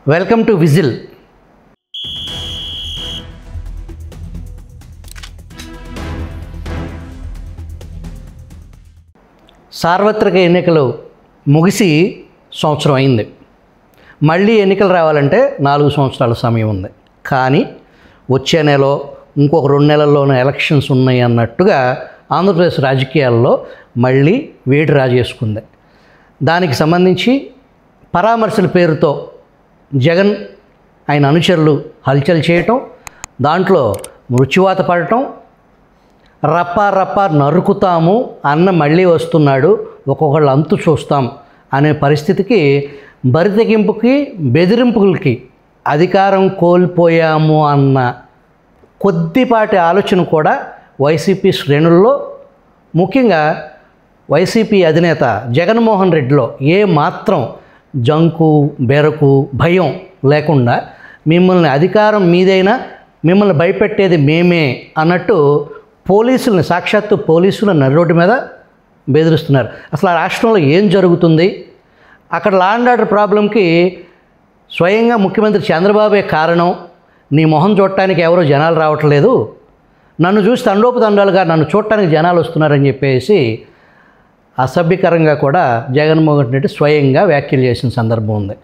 Welcome to whistle. సార్వత్రిక ఎన్నికలు ముగిసి సంవత్సరం అయింది. మళ్ళీ ఎన్నికలు రావాలంటే 4 సంవత్సరాల సమయం ఉంది. కానీ వచ్చే నెలలో ఇంకొక 2 నెలల్లోనే ఎలక్షన్స్ ఉన్నాయి అన్నట్టుగా ఆంధ్రప్రదేశ్ రాజకీయాల్లో మళ్ళీ వేడి రాజేసుకుంది. దానికి సంబంధించి పరామర్శల పేరుతో జగన్ ఆయన అనుచరులు హల్చల్ చేయటం, దాంట్లో మృత్యువాత పడటం, రప్పా రప్పా నరుకుతాము అన్న మళ్ళీ వస్తున్నాడు, ఒక్కొక్కళ్ళు అంతు చూస్తాం అనే పరిస్థితికి, బరితెగింపుకి బెదిరింపులకి అధికారం కోల్పోయాము అన్న కొద్దిపాటి ఆలోచన కూడా వైసీపీ శ్రేణుల్లో, ముఖ్యంగా వైసీపీ అధినేత జగన్మోహన్ రెడ్డిలో ఏ మాత్రం జంకు బెరకు భయం లేకుండా మిమ్మల్ని అధికారం మీదైనా మిమ్మల్ని భయపెట్టేది మేమే అన్నట్టు పోలీసుల్ని, సాక్షాత్తు పోలీసులు నడిరోడ్డు మీద బెదిరిస్తున్నారు. అసలు ఆ రాష్ట్రంలో ఏం జరుగుతుంది? అక్కడ లా అండ్ ఆర్డర్ ప్రాబ్లంకి స్వయంగా ముఖ్యమంత్రి చంద్రబాబే కారణం, నీ మొహం చూడటానికి ఎవరో జనాలు రావట్లేదు, నన్ను చూసి తండోపతండాలుగా నన్ను చూడటానికి జనాలు వస్తున్నారని చెప్పేసి అసభ్యకరంగా కూడా జగన్మోహన్ రెడ్డి స్వయంగా వ్యాఖ్యలు చేసిన సందర్భం ఉంది.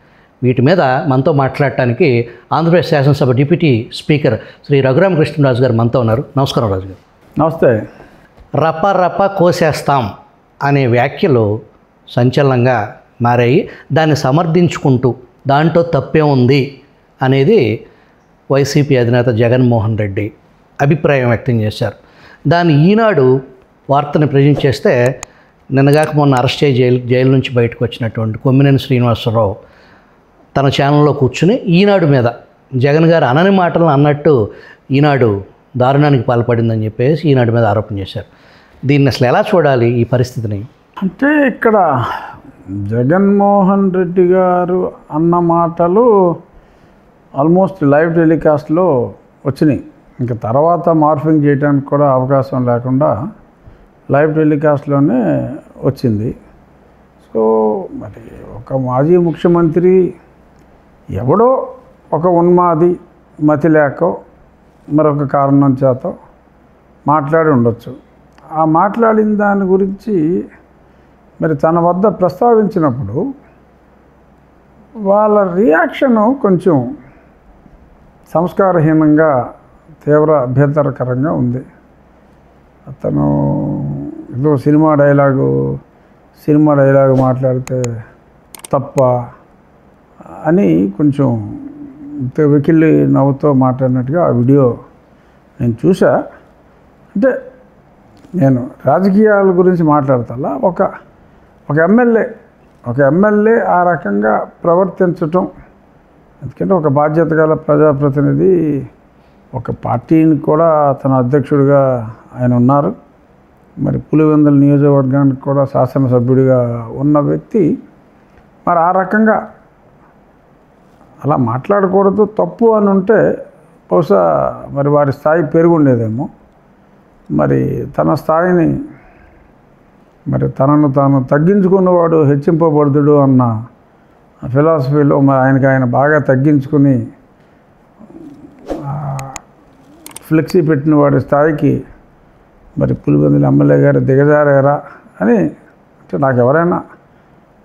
వీటి మీద మనతో మాట్లాడటానికి ఆంధ్రప్రదేశ్ శాసనసభ డిప్యూటీ స్పీకర్ శ్రీ రఘురామకృష్ణరాజు గారు మనతో ఉన్నారు. నమస్కారం రాజు గారు. నమస్తే. రప్ప రప్ప కోసేస్తాం అనే వ్యాఖ్యలు సంచలనంగా మారాయి. దాన్ని సమర్థించుకుంటూ దాంట్లో తప్పే ఉంది అనేది వైసీపీ అధినేత జగన్మోహన్ రెడ్డి అభిప్రాయం వ్యక్తం చేశారు. దాన్ని ఈనాడు వార్తని ప్రజెంట్ చేస్తే, నిన్నగాక మొన్న అరెస్ట్ చేయి జైలు నుంచి బయటకు వచ్చినటువంటి కొమ్మినేని శ్రీనివాసరావు తన ఛానల్లో కూర్చుని ఈనాడు మీద జగన్ గారు అనని మాటలను అన్నట్టు ఈనాడు దారుణానికి పాల్పడిందని చెప్పేసి ఈనాడు మీద ఆరోపణ చేశారు. దీన్ని అసలు ఎలా చూడాలి ఈ పరిస్థితిని? అంటే ఇక్కడ జగన్మోహన్ రెడ్డి గారు అన్న మాటలు ఆల్మోస్ట్ లైవ్ టెలికాస్ట్లో వచ్చినాయి. ఇంకా తర్వాత మార్ఫింగ్ చేయడానికి కూడా అవకాశం లేకుండా లైవ్ టెలికాస్ట్లోనే వచ్చింది. సో మరి ఒక మాజీ ముఖ్యమంత్రి ఎవడో ఒక ఉన్మాది మతి లేకో మరొక కారణం చేత మాట్లాడి ఉండొచ్చు. ఆ మాట్లాడిన దాని గురించి మరి తన వద్ద ప్రస్తావించినప్పుడు వాళ్ళ రియాక్షను కొంచెం సంస్కారహీనంగా, తీవ్ర అభ్యంతరకరంగా ఉంది. అతను ఏదో సినిమా డైలాగు మాట్లాడితే తప్ప అని కొంచెం వెకిలి నవ్వుతో మాట్లాడినట్టుగా ఆ వీడియో నేను చూసా. అంటే నేను రాజకీయాల గురించి మాట్లాడతా, ఒక ఎమ్మెల్యే ఆ రకంగా ప్రవర్తించటం, ఎందుకంటే ఒక బాధ్యత గల ప్రజాప్రతినిధి, ఒక పార్టీని కూడా తన అధ్యక్షుడిగా ఆయన ఉన్నారు, మరి పులివెందుల నియోజకవర్గానికి కూడా శాసనసభ్యుడిగా ఉన్న వ్యక్తి మరి ఆ రకంగా అలా మాట్లాడకూడదు, తప్పు అని ఉంటే బహుశా మరి వారి స్థాయి పెరుగుండేదేమో. మరి తన స్థాయిని, మరి తనను తాను తగ్గించుకున్నవాడు హెచ్చింపబడుతుడు అన్న ఫిలాసఫీలో మరి ఆయన బాగా తగ్గించుకుని ఫ్లెక్సీ పెట్టిన వాడి స్థాయికి మరి పులివెందుల ఎమ్మెల్యే గారు దిగజారారా అని, అంటే నాకు ఎవరైనా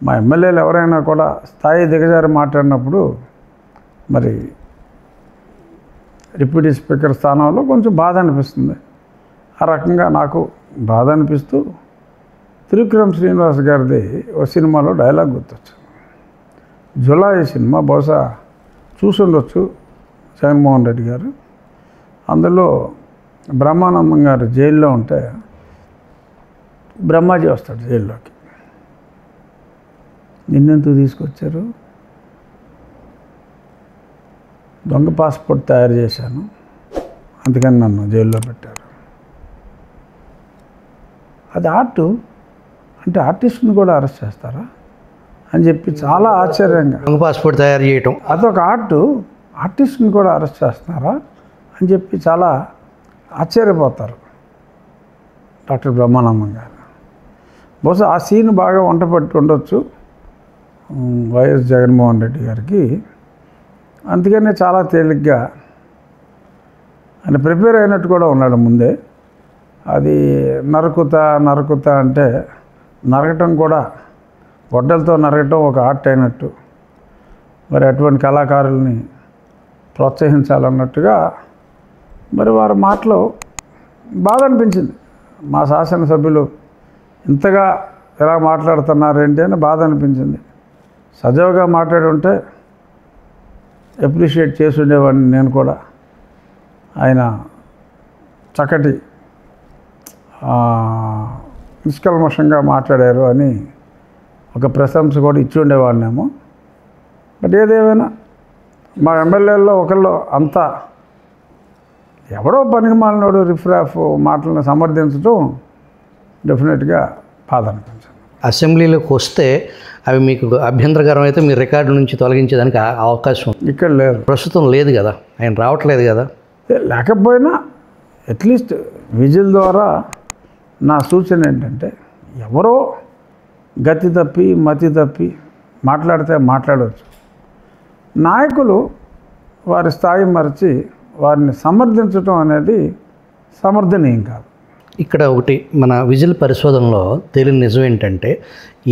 మా ఎమ్మెల్యేలు ఎవరైనా కూడా స్థాయి దిగజారి మాట్లాడినప్పుడు మరి డిప్యూటీ స్పీకర్ స్థానంలో కొంచెం బాధ అనిపిస్తుంది. ఆ రకంగా నాకు బాధ అనిపిస్తూ త్రివిక్రమ్ శ్రీనివాస్ గారిది ఒక సినిమాలో డైలాగ్ గుర్తొచ్చింది. జులాయి సినిమా బహుశా చూసుండొచ్చు జగన్మోహన్ రెడ్డి గారు. అందులో బ్రహ్మానందం గారు జైల్లో ఉంటే బ్రహ్మాజీ వస్తాడు జైల్లోకి. నిన్నెందుకు తీసుకొచ్చారు? దొంగ పాస్పోర్ట్ తయారు చేశాను, అందుకని నన్ను జైల్లో పెట్టారు. అది ఆర్టు అంటే ఆర్టిస్ట్ని కూడా అరెస్ట్ చేస్తారా అని చెప్పి చాలా ఆశ్చర్యంగా, దొంగ పాస్పోర్ట్ తయారు చేయటం అదొక ఆర్టిస్ట్ని కూడా అరెస్ట్ చేస్తున్నారా అని చెప్పి చాలా ఆశ్చర్యపోతారు డాక్టర్ బ్రహ్మానందం గారు. బహుశా ఆ సీన్ బాగా వంట పట్టి ఉండొచ్చు వైఎస్ జగన్మోహన్ రెడ్డి గారికి. అందుకనే చాలా తేలిగ్గా ఆయన ప్రిపేర్ అయినట్టు కూడా ఉన్నాడు ముందే. అది నరుకుతా అంటే నరకటం కూడా గొడ్డలతో నరకటం ఒక ఆర్ట్ అయినట్టు, మరి అటువంటి కళాకారుల్ని ప్రోత్సహించాలన్నట్టుగా మరి వారి మాటలో బాధ అనిపించింది. మా శాసనసభ్యులు ఇంతగా ఎలా మాట్లాడుతున్నారేంటి అని బాధ అనిపించింది. సజావుగా మాట్లాడి ఉంటే అప్రిషియేట్ చేసి ఉండేవాడిని నేను కూడా. ఆయన చక్కటి నిష్కల్మషంగా మాట్లాడారు అని ఒక ప్రశంస కూడా ఇచ్చి ఉండేవాడినేమో. బట్ ఏదేమైనా మా ఎమ్మెల్యేల్లో ఒకళ్ళు అంతా ఎవడో పనికి మాలినోడు రిఫ్రాఫ్ మాటలను సమర్థించడం డెఫినెట్గా బాధ అనిపించింది. అసెంబ్లీలోకి వస్తే అవి మీకు అభ్యంతరకరం అయితే మీరు రికార్డు నుంచి తొలగించేదానికి అవకాశం ఇక్కడ లేదు, ప్రస్తుతం లేదు కదా, ఆయన రావట్లేదు కదా. లేకపోయినా అట్లీస్ట్ విజిల్ ద్వారా నా సూచన ఏంటంటే ఎవరో గతి తప్పి మతి తప్పి మాట్లాడితే మాట్లాడవచ్చు. నాయకులు వారి స్థాయి మరచి వారిని సమర్థించడం అనేది సమర్థనీయం కాదు. ఇక్కడ ఒకటి మన విజిల్ పరిశోధనలో తేలిన నిజం ఏంటంటే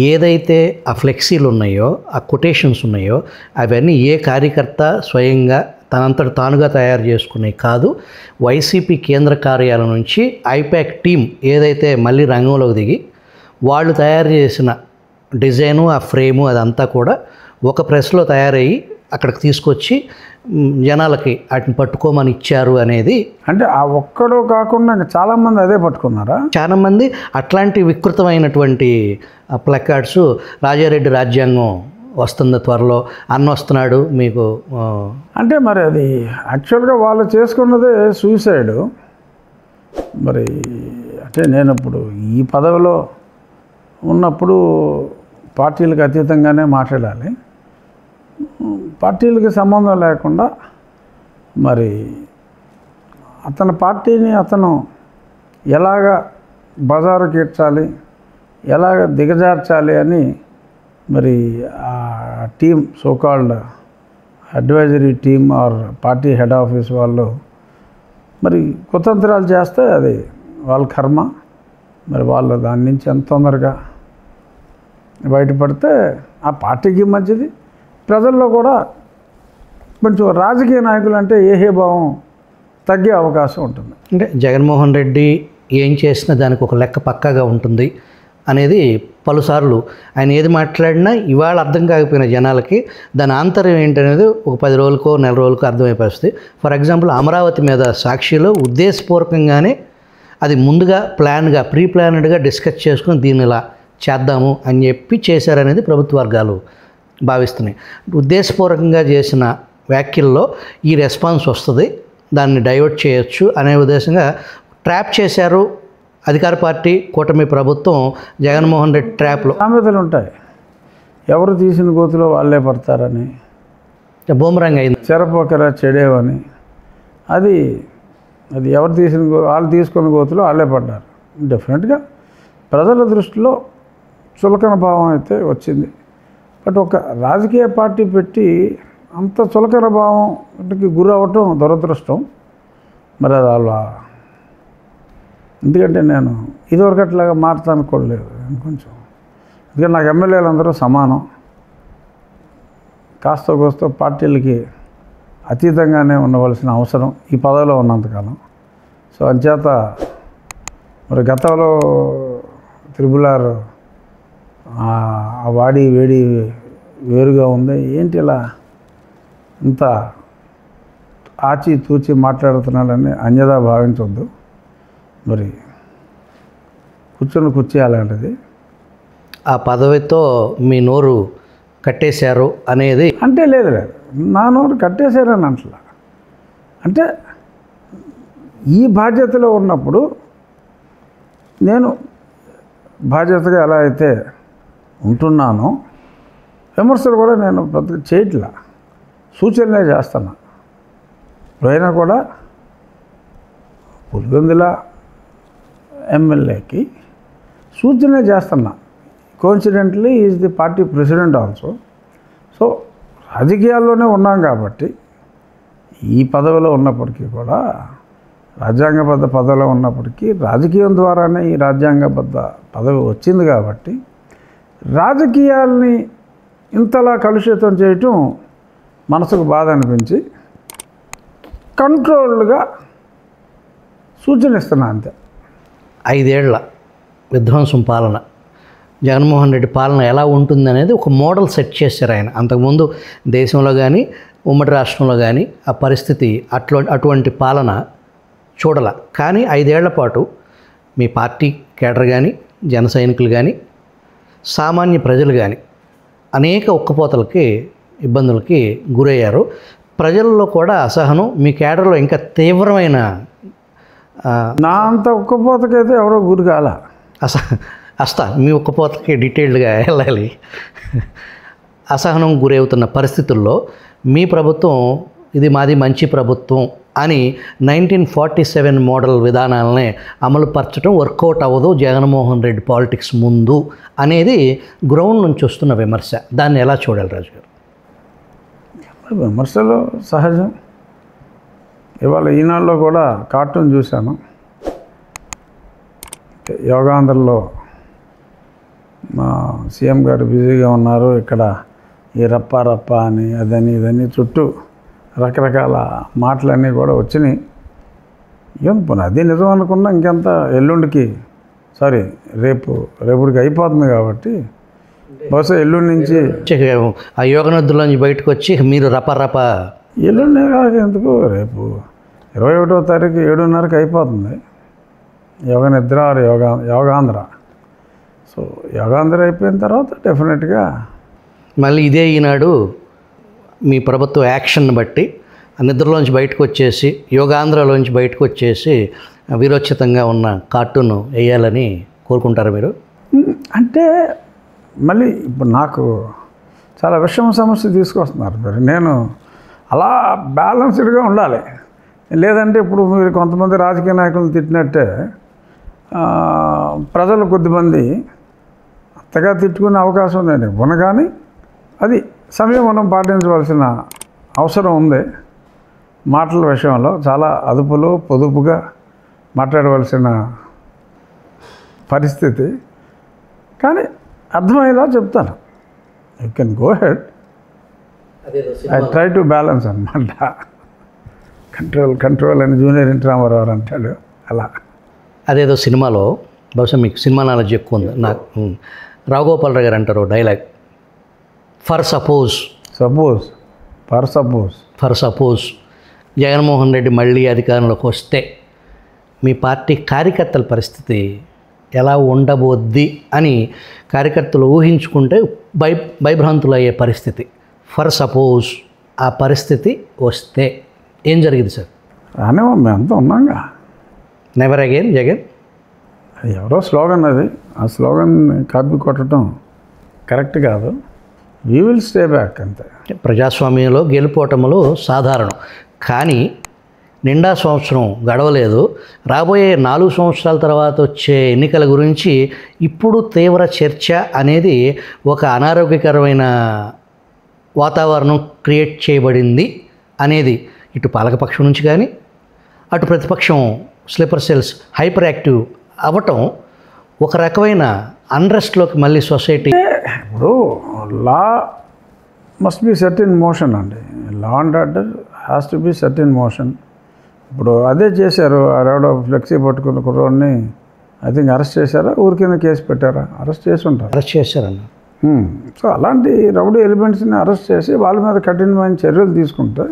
ఏదైతే ఆ ఫ్లెక్సీలు ఉన్నాయో ఆ కొటేషన్స్ ఉన్నాయో అవన్నీ ఏ కార్యకర్త స్వయంగా తనంతట తానుగా తయారు చేసుకునే కాదు. వైసీపీ కేంద్ర కార్యాలయం నుంచి ఐపాక్ టీం ఏదైతే మళ్ళీ రంగంలోకి దిగి వాళ్ళు తయారు చేసిన డిజైను ఆ ఫ్రేము అదంతా కూడా ఒక ప్రెస్లో తయారయ్యి అక్కడికి తీసుకొచ్చి జనాలకి వాటిని పట్టుకోమని ఇచ్చారు అనేది. అంటే ఆ ఒక్కడో కాకుండా చాలామంది అదే పట్టుకున్నారా? చాలామంది అట్లాంటి వికృతమైనటువంటి ప్లకార్డ్స్ రాజారెడ్డి రాజ్యాంగం వస్తుంది త్వరలో, అన్న వస్తున్నాడు మీకు అంటే మరి అది యాక్చువల్గా వాళ్ళు చేసుకున్నదే సూసైడ్. మరి అంటే నేను ఇప్పుడు ఈ పదవిలో ఉన్నప్పుడు పార్టీలకు అతీతంగానే మాట్లాడాలి. పార్టీలకి సంబంధం లేకుండా మరి అతని పార్టీని అతను ఎలాగ బజారుకి ఇడ్చాలి, ఎలాగ దిగజార్చాలి అని మరి ఆ team so called advisory team or party head office వాళ్ళు మరి కుతంత్రాలు చేస్తే అది వాళ్ళ కర్మ. మరి వాళ్ళు దాని నుంచి ఎంత తొందరగా బయటపడితే ఆ పార్టీకి మంచిది, ప్రజల్లో కూడా కొంచెం రాజకీయ నాయకులు అంటే ఏహేభావం తగ్గే అవకాశం ఉంటుంది. అంటే జగన్మోహన్ రెడ్డి ఏం చేసినా దానికి ఒక లెక్క పక్కాగా ఉంటుంది అనేది పలుసార్లు ఆయన ఏది మాట్లాడినా ఇవాళ అర్థం కాకపోయిన జనాలకి దాని ఆంతర్యం ఏంటనేది ఒక 10 రోజులకో నెల రోజులకో అర్థమయ్యే పరిస్థితి. ఫర్ ఎగ్జాంపుల్ అమరావతి మీద సాక్షిలో ఉద్దేశపూర్వకంగానే అది ముందుగా ప్రీ ప్లానెడ్గా డిస్కస్ చేసుకుని దీన్ని ఇలా చేద్దాము అని చెప్పి చేశారనేది ప్రభుత్వ వర్గాలు భావిస్తున్నాయి. ఉద్దేశపూర్వకంగా చేసిన వ్యాఖ్యల్లో ఈ రెస్పాన్స్ వస్తుంది, దాన్ని డైవర్ట్ చేయొచ్చు అనే ఉద్దేశంగా ట్రాప్ చేశారు అధికార పార్టీ కూటమి ప్రభుత్వం జగన్మోహన్ రెడ్డి ట్రాప్లో. సామెతలు ఉంటాయి, ఎవరు తీసిన గోతులో వాళ్ళే పడతారని, బూమరంగ్ అయింది, చెరపొకర చెడేవని. అది ఎవరు తీసిన వాళ్ళు తీసుకున్న గోతులో వాళ్ళే పడ్డారు. డెఫినెట్గా ప్రజల దృష్టిలో చులకన భావం అయితే వచ్చింది. బట్ ఒక రాజకీయ పార్టీ పెట్టి అంత చులకన భావంకి గురి అవ్వటం దురదృష్టం. మరి అది వాళ్ళ ఎందుకంటే నేను ఇదివరకు అట్లాగా మాట్లాడుకోలేదు కొంచెం. ఎందుకంటే నాకు ఎమ్మెల్యేలు అందరూ సమానం, కాస్త కోస్తో పార్టీలకి అతీతంగానే ఉండవలసిన అవసరం ఈ పదవిలో ఉన్నంతకాలం. సో అంచేత మరి గతంలో త్రిబులార్ ఆ వాడి వేడి వేరుగా ఉంది, ఏంటి ఇలా ఇంత ఆచి తూచి మాట్లాడుతున్నాడని అన్యదా భావించవద్దు. మరి కుర్చీ అలాంటిది. ఆ పదవితో మీ నోరు కట్టేశారు అనేది అంటే లేదు నా నోరు కట్టేశారని అంటలా. అంటే ఈ బాధ్యతలో ఉన్నప్పుడు నేను బాధ్యతగా ఎలా అయితే ఉంటున్నానో విమర్శలు కూడా నేను పెద్దగా చేయట్లా, సూచనలే చేస్తున్నా. ఎప్పుడైనా కూడా పులివెందుల ఎమ్మెల్యేకి సూచనే చేస్తున్నా. Coincidentally is the party president also. So రాజకీయాల్లోనే ఉన్నాం కాబట్టి ఈ పదవిలో ఉన్నప్పటికీ కూడా రాజ్యాంగబద్ధ పదవిలో ఉన్నప్పటికీ రాజకీయం ద్వారానే ఈ రాజ్యాంగబద్ధ పదవి వచ్చింది కాబట్టి రాజకీయాల్ని ఇంతలా కలుషితం చేయటం మనసుకు బాధ అనిపించి కంట్రోల్డ్గా సూచన ఇస్తున్నా అంతే. 5 ఏళ్ల విధ్వంసం పాలన, జగన్మోహన్ రెడ్డి పాలన ఎలా ఉంటుందనేది ఒక మోడల్ సెట్ చేశారు ఆయన. అంతకుముందు దేశంలో కానీ ఉమ్మడి రాష్ట్రంలో కానీ ఆ పరిస్థితి అటువంటి పాలన చూడాల. కానీ 5 ఏళ్ల పాటు మీ పార్టీ కేడర్ కానీ, జన సైనికులు కానీ, సామాన్య ప్రజలు కానీ అనేక ఉక్కపోతలకి, ఇబ్బందులకి గురయ్యారు. ప్రజల్లో కూడా అసహనం, మీ కేడర్లో ఇంకా తీవ్రమైన నా అంత ఉక్కపోతకైతే ఎవరో గురి కాల. మీ ఉక్కపోతకి డీటెయిల్డ్గా వెళ్ళాలి. అసహనం గురవుతున్న పరిస్థితుల్లో మీ ప్రభుత్వం ఇది మాది మంచి ప్రభుత్వం అని 1947 మోడల్ విధానాలనే అమలుపరచడం వర్కౌట్ అవ్వదు జగన్మోహన్ రెడ్డి పాలిటిక్స్ ముందు అనేది గ్రౌండ్ నుంచి వస్తున్న విమర్శ. దాన్ని ఎలా చూడాలి రాజు గారు? విమర్శలు సహజం. ఇవాళ ఈనాడులో కూడా కార్టూన్ చూశాను. యోగాంధ్రలో మా సీఎం గారు బిజీగా ఉన్నారు, ఇక్కడ ఈ రప్ప అని అదని ఇదని చుట్టూ రకరకాల మాటలన్నీ కూడా వచ్చినాయి. ఏం పోనీ అది నిజం అనుకున్నా ఇంకెంత ఎల్లుండికి రేపుడికి అయిపోతుంది కాబట్టి బహుశా ఎల్లుండి నుంచి ఆ యోగనద్దులోంచి బయటకు వచ్చి మీరు రప ఎల్లుండి కాక ఎందుకు రేపు 21వ తారీఖు 7:30కి అయిపోతుంది యోగనిద్ర యోగాంధ్ర. సో యోగాంధ్ర అయిపోయిన తర్వాత డెఫినెట్గా మళ్ళీ ఇదే ఈనాడు మీ ప్రభుత్వ యాక్షన్ బట్టి నిద్రలోంచి బయటకు వచ్చేసి యోగాంధ్రలోంచి బయటకు వచ్చేసి వీరోచితంగా ఉన్న కార్టూన్ వేయాలని కోరుకుంటారా మీరు? అంటే మళ్ళీ ఇప్పుడు నాకు చాలా విషమ సమస్య తీసుకొస్తున్నారు మీరు. నేను అలా బ్యాలెన్స్డ్గా ఉండాలి. లేదంటే ఇప్పుడు మీరు కొంతమంది రాజకీయ నాయకులను తిట్టినట్టే ప్రజలు కొద్దిమంది అంతగా తిట్టుకునే అవకాశం నేను ఇవ్వను. కానీ అది సమయం మనం పాటించవలసిన అవసరం ఉంది. మాటల విషయంలో చాలా అదుపులో పొదుపుగా మాట్లాడవలసిన పరిస్థితి. కానీ అర్థమయ్యేలా చెప్తాను. You can go head. I try to balance అనమాట. కంట్రోల్ అని జూనియర్ ఎన్టీ రామారావు అంటాడు అలా. అదేదో సినిమాలో బహుశా మీకు సినిమా నాలెడ్జ్ ఎక్కువ ఉంది. నాకు రావుగోపాలరావు గారు అంటారు dialogue, for suppose Jaganmohan Reddy మళ్ళీ అధికారంలోకి వస్తే మీ పార్టీ కార్యకర్తల పరిస్థితి ఎలా ఉండబోద్ది అని కార్యకర్తలు ఊహించుకుంటే భయభ్రాంతులు అయ్యే పరిస్థితి. ఫర్ సపోజ్ ఆ పరిస్థితి వస్తే ఏం జరిగింది సార్? రానేమో మేము అంతా ఉన్నాగా. నెవర్ అగైన్ జగన్ ఎవరో స్లోగన్ అది. ఆ స్లోగన్ కాపీ కొట్టడం కరెక్ట్ కాదు. వీ విల్ స్టే బ్యాక్ అంతే. ప్రజాస్వామ్యంలో గెలుపోటములు సాధారణం. కానీ నిండా సంవత్సరం గడవలేదు. రాబోయే 4 సంవత్సరాల తర్వాత వచ్చే ఎన్నికల గురించి ఇప్పుడు తీవ్ర చర్చ అనేది ఒక అనారోగ్యకరమైన వాతావరణం క్రియేట్ చేయబడింది అనేది ఇటు పాలకపక్షం నుంచి కానీ అటు ప్రతిపక్షం స్లీపర్ సెల్స్ హైపర్ యాక్టివ్ అవ్వటం ఒక రకమైన అన్రెస్ట్లోకి మళ్ళీ సొసైటీ. ఇప్పుడు law must be set in motion అండి. Law and order has to be set in motion. ఇప్పుడు అదే చేశారు. ఆడెవడో ఫ్లెక్సీ పట్టుకున్న కుర్రోడిని ఐ థింక్ అరెస్ట్ చేశారా, ఊరికైనా కేసు పెట్టారా? అరెస్ట్ చేసి ఉంటారు. అరెస్ట్ చేశారన్న. సో అలాంటి రౌడీ ఎలిమెంట్స్ని అరెస్ట్ చేసి వాళ్ళ మీద కఠినమైన చర్యలు తీసుకుంటే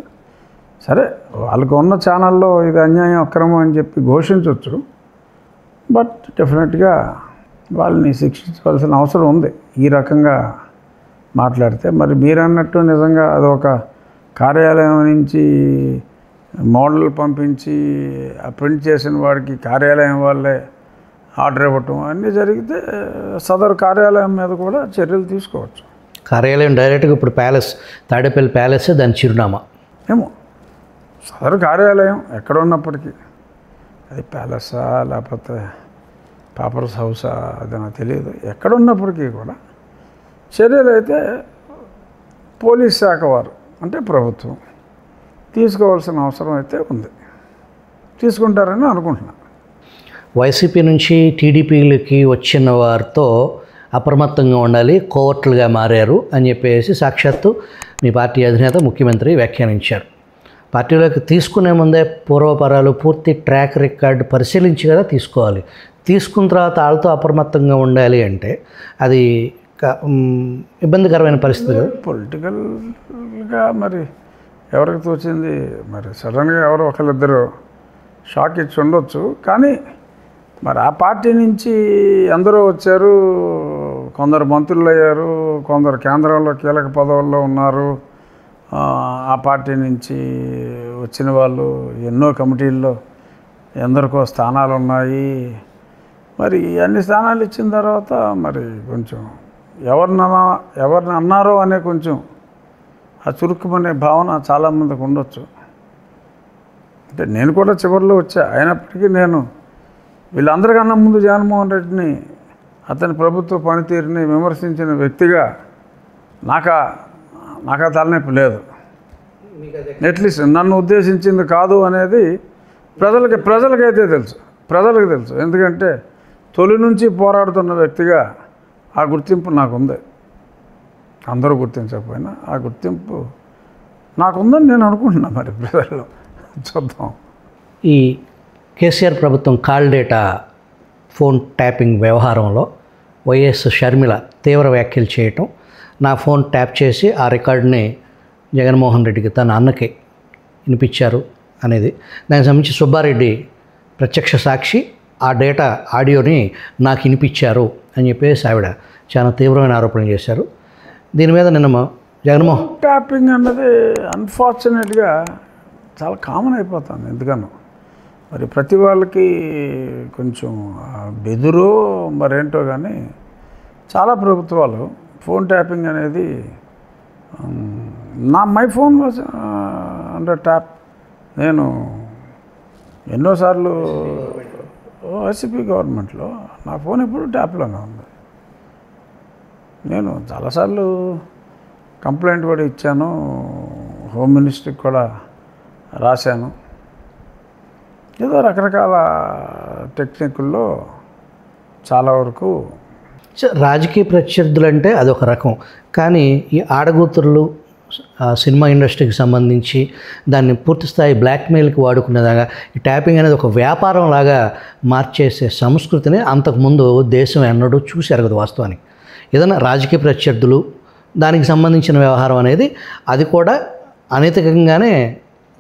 సరే, వాళ్ళకు ఉన్న ఛానల్లో ఇది అన్యాయం అక్రమం అని చెప్పి ఘోషించవచ్చు. బట్ డెఫినెట్గా వాళ్ళని శిక్షించవలసిన అవసరం ఉంది ఈ రకంగా మాట్లాడితే. మరి మీరు అన్నట్టు నిజంగా అదొక కార్యాలయం నుంచి మోడల్ పంపించి ప్రింట్ చేసిన వాడికి కార్యాలయం వాళ్ళే ఆర్డర్ ఇవ్వటం అన్నీ జరిగితే సదరు కార్యాలయం మీద కూడా చర్యలు తీసుకోవచ్చు. కార్యాలయం డైరెక్ట్గా ఇప్పుడు ప్యాలెస్, తాడేపల్లి ప్యాలెస్ దాని చిరునామా ఏమో. సదరు కార్యాలయం ఎక్కడ ఉన్నప్పటికీ అది ప్యాలెసా లేకపోతే పేపర్స్ హౌసా అది నాకు తెలియదు. ఎక్కడ ఉన్నప్పటికీ కూడా చర్యలు అయితే పోలీస్ శాఖ వారు అంటే ప్రభుత్వం తీసుకోవాల్సిన అవసరం అయితే ఉంది, తీసుకుంటారని అనుకుంటున్నాను. వైసీపీ నుంచి టీడీపీలకి వచ్చిన వారితో అప్రమత్తంగా ఉండాలి, కోవర్టులుగా మారారు అని చెప్పేసి సాక్షాత్తు మీ పార్టీ అధినేత ముఖ్యమంత్రి వ్యాఖ్యానించారు. పార్టీలోకి తీసుకునే ముందే పూర్వపరాలు పూర్తి ట్రాక్ రికార్డు పరిశీలించి కదా తీసుకోవాలి. తీసుకున్న తర్వాత వాళ్ళతో అప్రమత్తంగా ఉండాలి అంటే అది ఇబ్బందికరమైన పరిస్థితి కదా. పొలిటికల్గా మరి ఎవరికి తోచింది, మరి సడన్గా ఎవరో ఒకళ్ళిద్దరు షాక్ ఇచ్చి ఉండొచ్చు. కానీ మరి ఆ పార్టీ నుంచి ఎందరో వచ్చారు, కొందరు మంత్రులు అయ్యారు, కొందరు కేంద్రంలో కీలక పదవుల్లో ఉన్నారు. ఆ పార్టీ నుంచి వచ్చిన వాళ్ళు ఎన్నో కమిటీల్లో ఎందరికో స్థానాలు ఉన్నాయి. మరి అన్ని స్థానాలు ఇచ్చిన తర్వాత మరి కొంచెం ఎవరిని అన్నారో అనే కొంచెం ఆ చురుక్కుమనే భావన చాలామందికి ఉండొచ్చు. అంటే నేను కూడా చివరిలో వచ్చా. అయినప్పటికీ నేను వీళ్ళందరికన్నా ముందు జగన్మోహన్ రెడ్డిని, అతని ప్రభుత్వ పనితీరుని విమర్శించిన వ్యక్తిగా నాకు తలనొప్పి లేదు. అట్లీస్ట్ నన్ను ఉద్దేశించింది కాదు అనేది ప్రజలకైతే తెలుసు, ప్రజలకు తెలుసు. ఎందుకంటే తొలి నుంచి పోరాడుతున్న వ్యక్తిగా ఆ గుర్తింపు నాకుంది. అందరూ గుర్తించకపోయినా ఆ గుర్తింపు నాకుందని నేను అనుకుంటున్నా. మరి ప్రజల్లో చూద్దాం. ఈ కేసీఆర్ ప్రభుత్వం కాల్ డేటా ఫోన్ ట్యాపింగ్ వ్యవహారంలో వైఎస్ షర్మిల తీవ్ర వ్యాఖ్యలు చేయటం, నా ఫోన్ ట్యాప్ చేసి ఆ రికార్డుని జగన్మోహన్ రెడ్డికి తన అన్నకి వినిపించారు అనేది, దానికి సంబంధించి సుబ్బారెడ్డి ప్రత్యక్ష సాక్షి ఆ డేటా ఆడియోని నాకు వినిపించారు అని చెప్పేసి ఆవిడ చాలా తీవ్రమైన ఆరోపణలు చేశారు. దీని మీద నిన్న జగన్మోహన్ ట్యాపింగ్ అన్నది అన్ఫార్చునేట్గా చాలా కామన్ అయిపోతుంది. ఎందుకన్నా మరి ప్రతి వాళ్ళకి కొంచెం బెదురో మరేంటో కానీ చాలా ప్రభుత్వాలు ఫోన్ ట్యాపింగ్ అనేది my phone was under tap. నేను ఎన్నోసార్లు వైసీపీ గవర్నమెంట్లో నా ఫోన్ ఎప్పుడు ట్యాప్లోనే ఉంది. నేను చాలాసార్లు కంప్లైంట్ కూడా ఇచ్చాను, హోమ్ మినిస్ట్రీకి కూడా రాశాను. ఏదో రకరకాల టెక్నిక్ల్లో చాలా వరకు రాజకీయ ప్రత్యర్థులు అంటే అదొక రకం, కానీ ఈ ఆడగూతురులు సినిమా ఇండస్ట్రీకి సంబంధించి దాన్ని పూర్తిస్థాయి బ్లాక్మెయిల్కి వాడుకునేలాగా ఈ ట్యాపింగ్ అనేది ఒక వ్యాపారం లాగా మార్చేసే సంస్కృతిని అంతకుముందు దేశం ఎన్నడూ చూశారు కదా. వాస్తవానికి ఏదైనా రాజకీయ ప్రత్యర్థులు దానికి సంబంధించిన వ్యవహారం అనేది అది కూడా అనైతికంగానే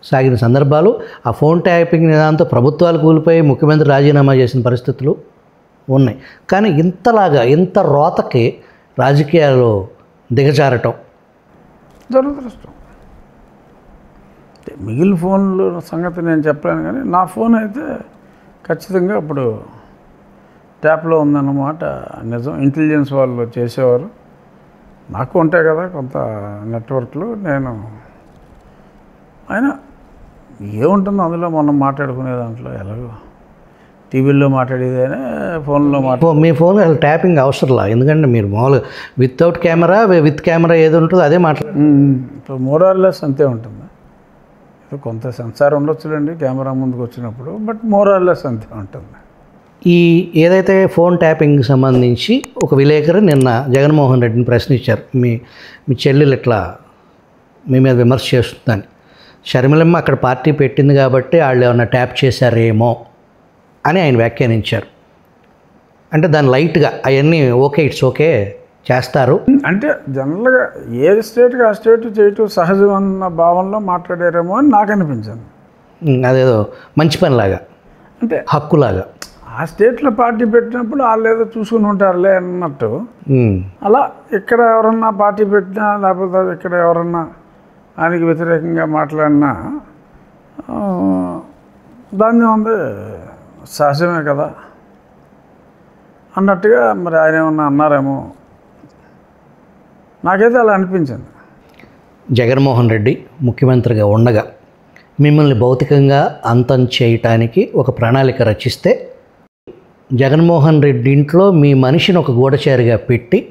సాగిన సందర్భాలు, ఆ ఫోన్ ట్యాపింగ్ నిదానంతో ప్రభుత్వాలు కూలిపోయి ముఖ్యమంత్రి రాజీనామా చేసిన పరిస్థితులు ఉన్నాయి. కానీ ఇంత రోతకి రాజకీయాలు దిగజారటం దురదృష్టం. మిగిలిన ఫోన్లు సంగతి నేను చెప్పలేను, కానీ నా ఫోన్ అయితే ఖచ్చితంగా ఇప్పుడు ట్యాప్లో ఉందన్నమాట నిజం. ఇంటెలిజెన్స్ వాళ్ళు చేసేవారు, నాకు ఉంటాయి కదా కొంత నెట్వర్క్లు. నేను అయినా ఏముంటుందో అందులో మనం మాట్లాడుకునే దాంట్లో ఎలాగో టీవీల్లో మాట్లాడేదైనా ఫోన్లో మీ ఫోన్ ట్యాపింగ్ అవసరంలా, ఎందుకంటే మీరు మామూలుగా వితౌట్ కెమెరా విత్ కెమెరా ఏది ఉంటుందో అదే ఇప్పుడు మోరార్లెస్ అంతే ఉంటుంది. కొంత సెన్సార్ ఉండొచ్చులేండి కెమెరా ముందుకు వచ్చినప్పుడు, బట్ మోరార్లెస్ అంతే ఉంటుంది. ఈ ఏదైతే ఫోన్ ట్యాపింగ్కి సంబంధించి ఒక విలేకరు నిన్న జగన్మోహన్ రెడ్డిని ప్రశ్నించారు, మీ చెల్లెలు ఇట్లా మీ మీద విమర్శ చేస్తుందని. షర్మిలమ్మ అక్కడ పార్టీ పెట్టింది కాబట్టి వాళ్ళు ఏమన్నా ట్యాప్ చేశారేమో అని ఆయన వ్యాఖ్యానించారు. అంటే దాని లైట్గా అవన్నీ ఓకే, ఇట్స్ ఓకే చేస్తారు అంటే జనరల్గా ఏ స్టేట్కి ఆ స్టేట్ చేయటం సహజం అన్న భావనలో మాట్లాడారేమో అని నాకు అనిపించింది. అదేదో మంచి పనిలాగా, అంటే హక్కులాగా. ఆ స్టేట్లో పార్టీ పెట్టినప్పుడు వాళ్ళు ఏదో చూసుకుని ఉంటారులే అన్నట్టు. అలా ఇక్కడ ఎవరన్నా పార్టీ పెట్టినా లేకపోతే ఇక్కడ ఎవరన్నా ఆయనకి వ్యతిరేకంగా మాట్లాడినా దాన్ని ఉంది సహజమే కదా అన్నట్టుగా మరి ఆయన ఏమన్నా అన్నారేమో, నాకైతే అలా అనిపించింది. జగన్మోహన్ రెడ్డి ముఖ్యమంత్రిగా ఉండగా మిమ్మల్ని భౌతికంగా అంతం చేయటానికి ఒక ప్రణాళిక రచిస్తే జగన్మోహన్ రెడ్డి ఇంట్లో మీ మనిషిని ఒక గూఢచారిగా పెట్టి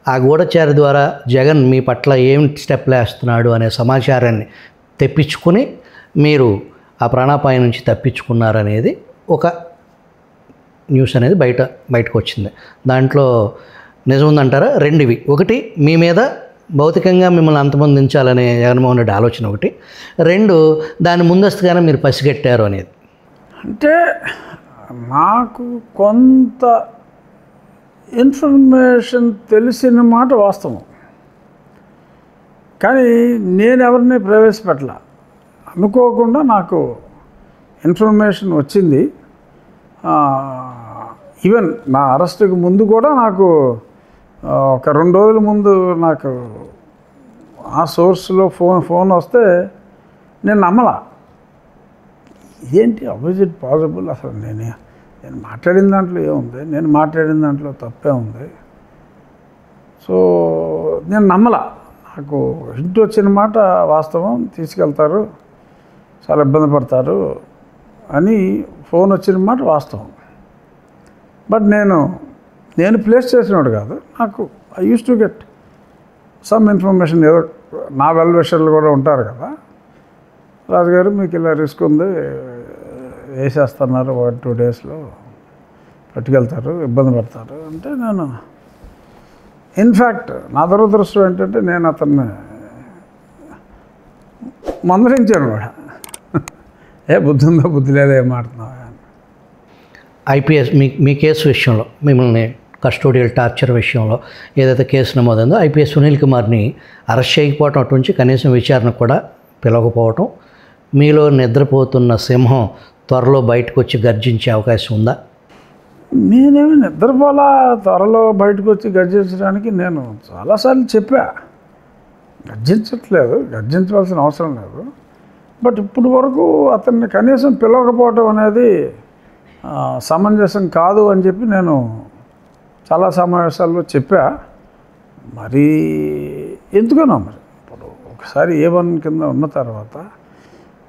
ఆ గూఢచారి ద్వారా జగన్ మీ పట్ల ఏం స్టెప్లు వేస్తున్నాడు అనే సమాచారాన్ని తెప్పించుకుని మీరు ఆ ప్రాణాపాయం నుంచి తప్పించుకున్నారనేది ఒక న్యూస్ అనేది బయటకు వచ్చింది. దాంట్లో నిజం ఉందంటారా? రెండువి, ఒకటి మీ మీద భౌతికంగా మిమ్మల్ని అంతమొందించాలనే జగన్మోహన్ రెడ్డి ఆలోచన ఒకటి, రెండు దాని ముందస్తుగానే మీరు పసిగట్టారు అనేది. అంటే నాకు కొంత ఇన్ఫర్మేషన్ తెలిసిన మాట వాస్తవం, కానీ నేను ఎవరిని ప్రవేశపెట్టలా. అనుకోకుండా నాకు ఇన్ఫర్మేషన్ వచ్చింది. ఈవెన్ నా అరెస్ట్కి ముందు కూడా నాకు ఒక 2 రోజుల ముందు నాకు ఆ సోర్స్లో ఫోన్ వస్తే నేను నమ్మలా. ఏంటి అపోజిట్ పాసిబుల్, అసలు నేను మాట్లాడిన దాంట్లో ఏముంది, నేను మాట్లాడిన దాంట్లో తప్పే ఉంది. సో నేను నమ్మలా. నాకు హింట్ వచ్చిన మాట వాస్తవం, తీసుకెళ్తారు, చాలా ఇబ్బంది పడతారు అని ఫోన్ వచ్చిన మాట వాస్తవం. బట్ నేను ప్లేస్ చేసినాడు కాదు. నాకు I use to get some information. ఏదో నా వెల్ విషర్లు కూడా ఉంటారు కదా, రాజుగారు మీకు ఇలా రిస్క్ ఉంది, వేసేస్తున్నారు, 1-2 డేస్లో పట్టుకెళ్తారు, ఇబ్బంది పడతారు అంటే, నేను ఇన్ఫ్యాక్ట్ నా దురదృష్టం ఏంటంటే నేను అతన్ని మందలించాను కూడా, ఏ బుద్ధి ఉందో బుద్ధి లేదో ఏం మాట్లాడుతున్నావు. ఐపీఎస్ మీ కేసు విషయంలో, మిమ్మల్ని కస్టోడియల్ టార్చర్ విషయంలో ఏదైతే కేసు నమోదైందో, ఐపీఎస్ సునీల్ కుమార్ని అరెస్ట్ చేయకపోవటం, అటు నుంచి కనీసం విచారణకు కూడా పిలవకపోవటం, మీలో నిద్రపోతున్న సింహం త్వరలో బయటకు వచ్చి గర్జించే అవకాశం ఉందా? నేనేమి నిద్రపోలా. త్వరలో బయటకు వచ్చి గర్జించడానికి నేను చాలాసార్లు చెప్పా, గర్జించవలసిన అవసరం లేదు. బట్ ఇప్పుడు వరకు అతన్ని కనీసం పిలవకపోవటం అనేది సమంజసం కాదు అని చెప్పి నేను చాలా సమావేశాల్లో చెప్పా. మరి ఎందుకనో మరి ఇప్పుడు ఒకసారి A1 కింద ఉన్న తర్వాత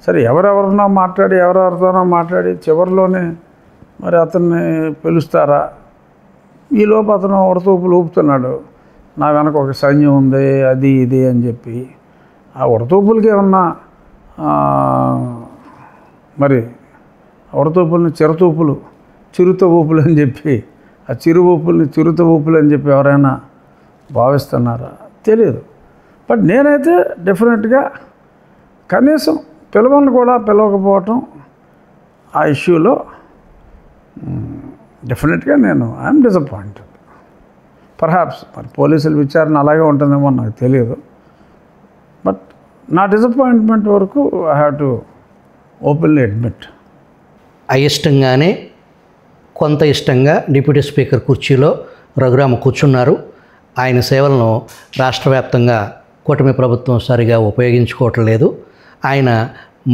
సరే ఎవరెవరినో మాట్లాడి చివరిలోనే మరి అతన్ని పిలుస్తారా? ఈలోపు అతను ఉడతూపులు ఊపుతున్నాడు, నా వెనక ఒక సైన్యం ఉంది, అది ఇది అని చెప్పి. ఆ ఉడతూపులకి ఏమన్నా మరి ఉడతూపుల్ని చిరుత ఊపులు అని చెప్పి, ఆ చిరు ఊపుల్ని చిరుత ఊపులు అని చెప్పి ఎవరైనా భావిస్తున్నారా తెలియదు. బట్ నేనైతే డెఫినెట్గా కనీసం పిలవని కూడా పిలవకపోవటం ఆ ఇష్యూలో డెఫినెట్గా నేను ఐఎమ్ డిసప్పాయింటెడ్. పర్హాప్స్ మరి పోలీసుల విచారణ అలాగే ఉంటుందేమో నాకు తెలియదు. బట్ నా డిసప్పాయింట్మెంట్ వరకు I have to openly admit. అయిష్టంగానే కొంత ఇష్టంగా డిప్యూటీ స్పీకర్ కుర్చీలో రఘురామ కూర్చున్నారు. ఆయన సేవలను రాష్ట్ర వ్యాప్తంగా కూటమి ప్రభుత్వం సరిగా ఉపయోగించుకోవటం లేదు. ఆయన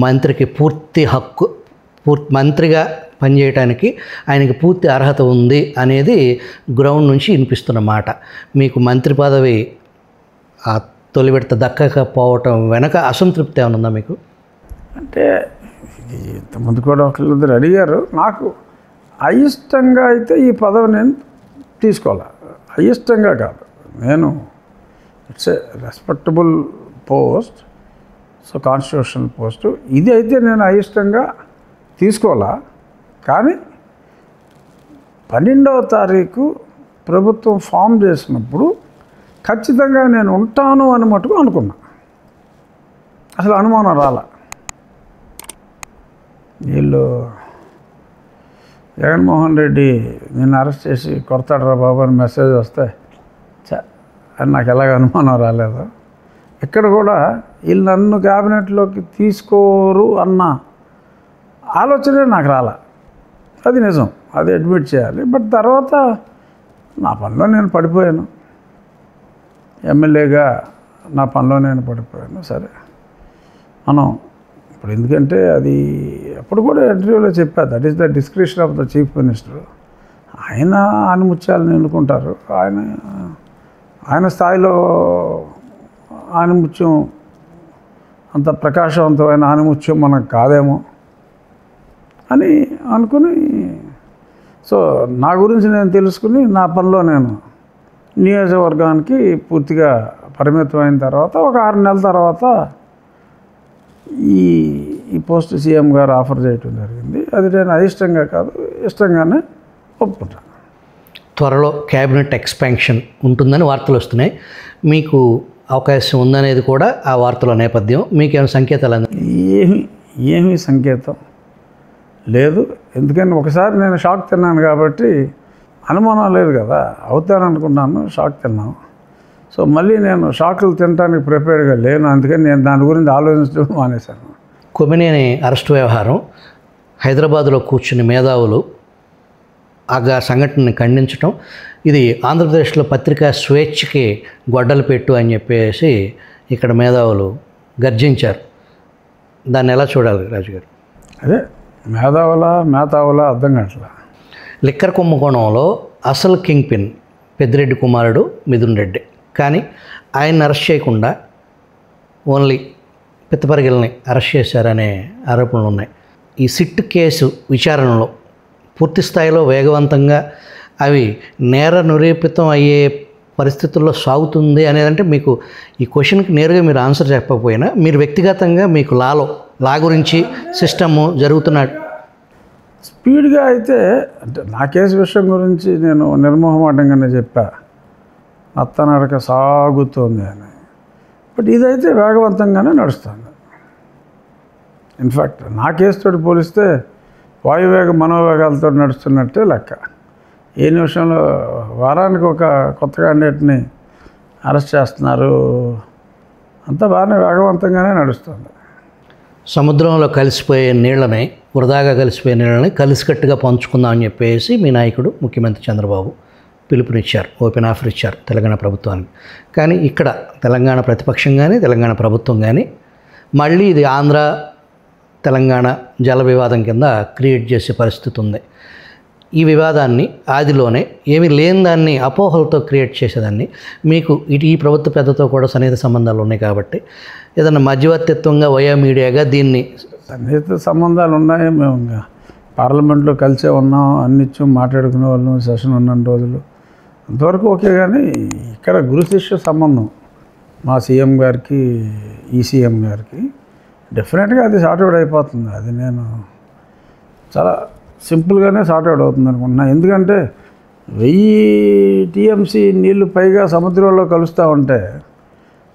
మంత్రికి మంత్రిగా పనిచేయడానికి ఆయనకి పూర్తి అర్హత ఉంది అనేది గ్రౌండ్ నుంచి వినిపిస్తున్న మాట. మీకు మంత్రి పదవి ఆ తొలి విడత దక్కకపోవటం వెనక అసంతృప్తి ఏమైనా ఉందా మీకు? అంటే ఇంతమంది కూడా ఒకళ్ళిద్దరు అడిగారు. నాకు అయిష్టంగా అయితే ఈ పదవి నేను తీసుకోవాలి, అయిష్టంగా కాదు. నేను it's a respectable post, so constitutional post, ఇది అయితే నేను అయిష్టంగా తీసుకోవాలా. కానీ 12వ తారీఖు ప్రభుత్వం ఫామ్ చేసినప్పుడు ఖచ్చితంగా నేను ఉంటాను అని మటుకు అనుకున్నా. అసలు అనుమానం రాలా. వీళ్ళు జగన్మోహన్ రెడ్డి నిన్ను అరెస్ట్ చేసి కొడతాడరా బాబు అని మెసేజ్ వస్తే అని నాకు ఎలాగ అనుమానం రాలేదు. ఇక్కడ కూడా వీళ్ళు నన్ను క్యాబినెట్లోకి తీసుకోరు అన్న ఆలోచనే నాకు రాలా. అది నిజం, అది అడ్మిట్ చేయాలి. బట్ తర్వాత నా పనిలో నేను పడిపోయాను, ఎమ్మెల్యేగా నా పనిలో నేను పడిపోయాను. సరే మనం ఇప్పుడు ఎందుకంటే అది అప్పుడు కూడా ఇంటర్వ్యూలో చెప్పా, that is the description of the chief minister. ఆయన ఆనిముత్యాలను ఎన్నుకుంటారు. ఆయన స్థాయిలో ఆనిముత్యం అంత ప్రకాశవంతమైన ఆనిముత్యం మనకు కాదేమో అని అనుకుని, సో నా గురించి నేను తెలుసుకుని నా పనిలో నియోజకవర్గానికి పూర్తిగా పరిమితం అయిన తర్వాత ఒక 6 నెలల తర్వాత ఈ పోస్ట్ సీఎం గారు ఆఫర్ చేయటం జరిగింది. అది నేను అయిష్టంగా కాదు, ఇష్టంగానే ఒప్పుకుంటాను. త్వరలో క్యాబినెట్ ఎక్స్పాన్షన్ ఉంటుందని వార్తలు వస్తున్నాయి. మీకు అవకాశం ఉందనేది కూడా ఆ వార్తల నేపథ్యం. మీకేమైనా సంకేతాలు ఏమీ సంకేతం లేదు. ఎందుకని ఒకసారి నేను షాక్ తిన్నాను కాబట్టి అనుమానం లేదు కదా, అవుతాననుకున్నాను, షాక్ తిన్నాను. సో మళ్ళీ నేను షాకులు తినడానికి ప్రిపేర్డ్గా లేను. అందుకని నేను దాని గురించి ఆలోచించడం మానేశాను. కొమ్మినేని అరెస్టు వ్యవహారం, హైదరాబాదులో కూర్చుని మేధావులు ఆ సంఘటనని ఖండించడం, ఇది ఆంధ్రప్రదేశ్లో పత్రికా స్వేచ్ఛకి గొడ్డలు పెట్టు అని చెప్పేసి ఇక్కడ మేధావులు గర్జించారు. దాన్ని ఎలా చూడాలి రాజుగారు? అదే మేధావుల అర్థం కావట్లా. లిక్కర్ కుంభకోణంలో అసలు కింగ్ పిన్ పెద్దిరెడ్డి కుమారుడు మిథున్ రెడ్డి. కానీ ఆయన్ని అరెస్ట్ చేయకుండా ఓన్లీ పిత్తపరిగిల్ని అరెస్ట్ చేశారనే ఆరోపణలు ఉన్నాయి. ఈ సిట్ కేసు విచారణలో పూర్తి స్థాయిలో వేగవంతంగా అవి నేర నిరూపితం అయ్యే పరిస్థితుల్లో సాగుతుంది అనేదంటే, మీకు ఈ క్వశ్చన్కి నేరుగా మీరు ఆన్సర్ చెప్పకపోయినా మీరు వ్యక్తిగతంగా మీకు లా గురించి సిస్టము జరుగుతున్న స్పీడ్గా అయితే, అంటే నా కేసు విషయం గురించి నేను నిర్మోహమాటంగానే చెప్పా, నత్తనడక సాగుతోంది అని. బట్ ఇదైతే వేగవంతంగానే నడుస్తుంది. ఇన్ఫ్యాక్ట్ నా కేసుతో పోలిస్తే వాయువేగ మనోవేగాలతో నడుస్తున్నట్టే లెక్క. ఏ నిమిషంలో వారానికి ఒక కొత్త క్యాండిడేట్ని అరెస్ట్ చేస్తున్నారు. అంతా బాగానే వేగవంతంగానే నడుస్తుంది. సముద్రంలో కలిసిపోయే నీళ్ళని, వృధాగా కలిసిపోయే నీళ్ళని కలిసికట్టుగా పంచుకుందామని చెప్పేసి మీ నాయకుడు ముఖ్యమంత్రి చంద్రబాబు పిలుపునిచ్చారు, ఓపెన్ ఆఫర్ ఇచ్చారు తెలంగాణ ప్రభుత్వానికి. కానీ ఇక్కడ తెలంగాణ ప్రతిపక్షం కానీ తెలంగాణ ప్రభుత్వం కానీ మళ్ళీ ఇది ఆంధ్ర తెలంగాణ జల వివాదం కింద క్రియేట్ చేసే పరిస్థితి ఉంది. ఈ వివాదాన్ని ఆదిలోనే ఏమీ లేని దాన్ని అపోహలతో క్రియేట్ చేసేదాన్ని, మీకు ఈ ప్రభుత్వ పెద్దతో కూడా సన్నిహిత సంబంధాలు ఉన్నాయి కాబట్టి ఏదన్నా మధ్యవర్తిత్వంగా వయా మీడియాగా దీన్ని సన్నిహిత సంబంధాలు ఉన్నాయి. మేము పార్లమెంట్లో కలిసే ఉన్నాం, అన్నిత్యం మాట్లాడుకునే వాళ్ళం, సెషన్ ఉన్న రోజులు అంతవరకు ఓకే. కానీ ఇక్కడ గురు శిష్య సంబంధం మా సీఎం గారికి ఈ సీఎం గారికి డెఫినెట్గా అది సార్ట్అవుట్ అయిపోతుంది. అది నేను చాలా సింపుల్గానే సార్ట్అవుట్ అవుతుంది అనుకుంటున్నా. ఎందుకంటే 1000 టీఎంసీ నీళ్లు పైగా సముద్రంలో కలుస్తూ ఉంటే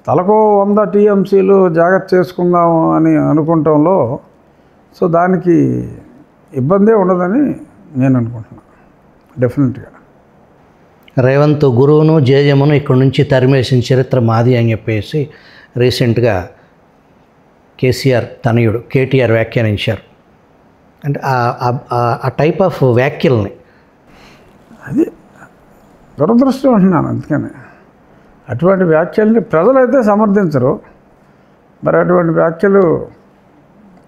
తలకో 100 టీఎంసీలు జాగ్రత్త చేసుకుందాం అని అనుకుంటంలో సో దానికి ఇబ్బందే ఉండదని నేను అనుకుంటున్నాను. డెఫినెట్గా రేవంత్ గురువును జేజమ్మను ఇక్కడ నుంచి తరిమేసిన చరిత్ర మాది అని చెప్పేసి రీసెంట్గా కేసీఆర్ తనయుడు కేటీఆర్ వ్యాఖ్యానించారు. అంటే ఆ టైప్ ఆఫ్ వ్యాఖ్యల్ని అది దురదృష్టం అంటున్నాను. అందుకని అటువంటి వ్యాఖ్యల్ని ప్రజలైతే సమర్థించరు. మరి అటువంటి వ్యాఖ్యలు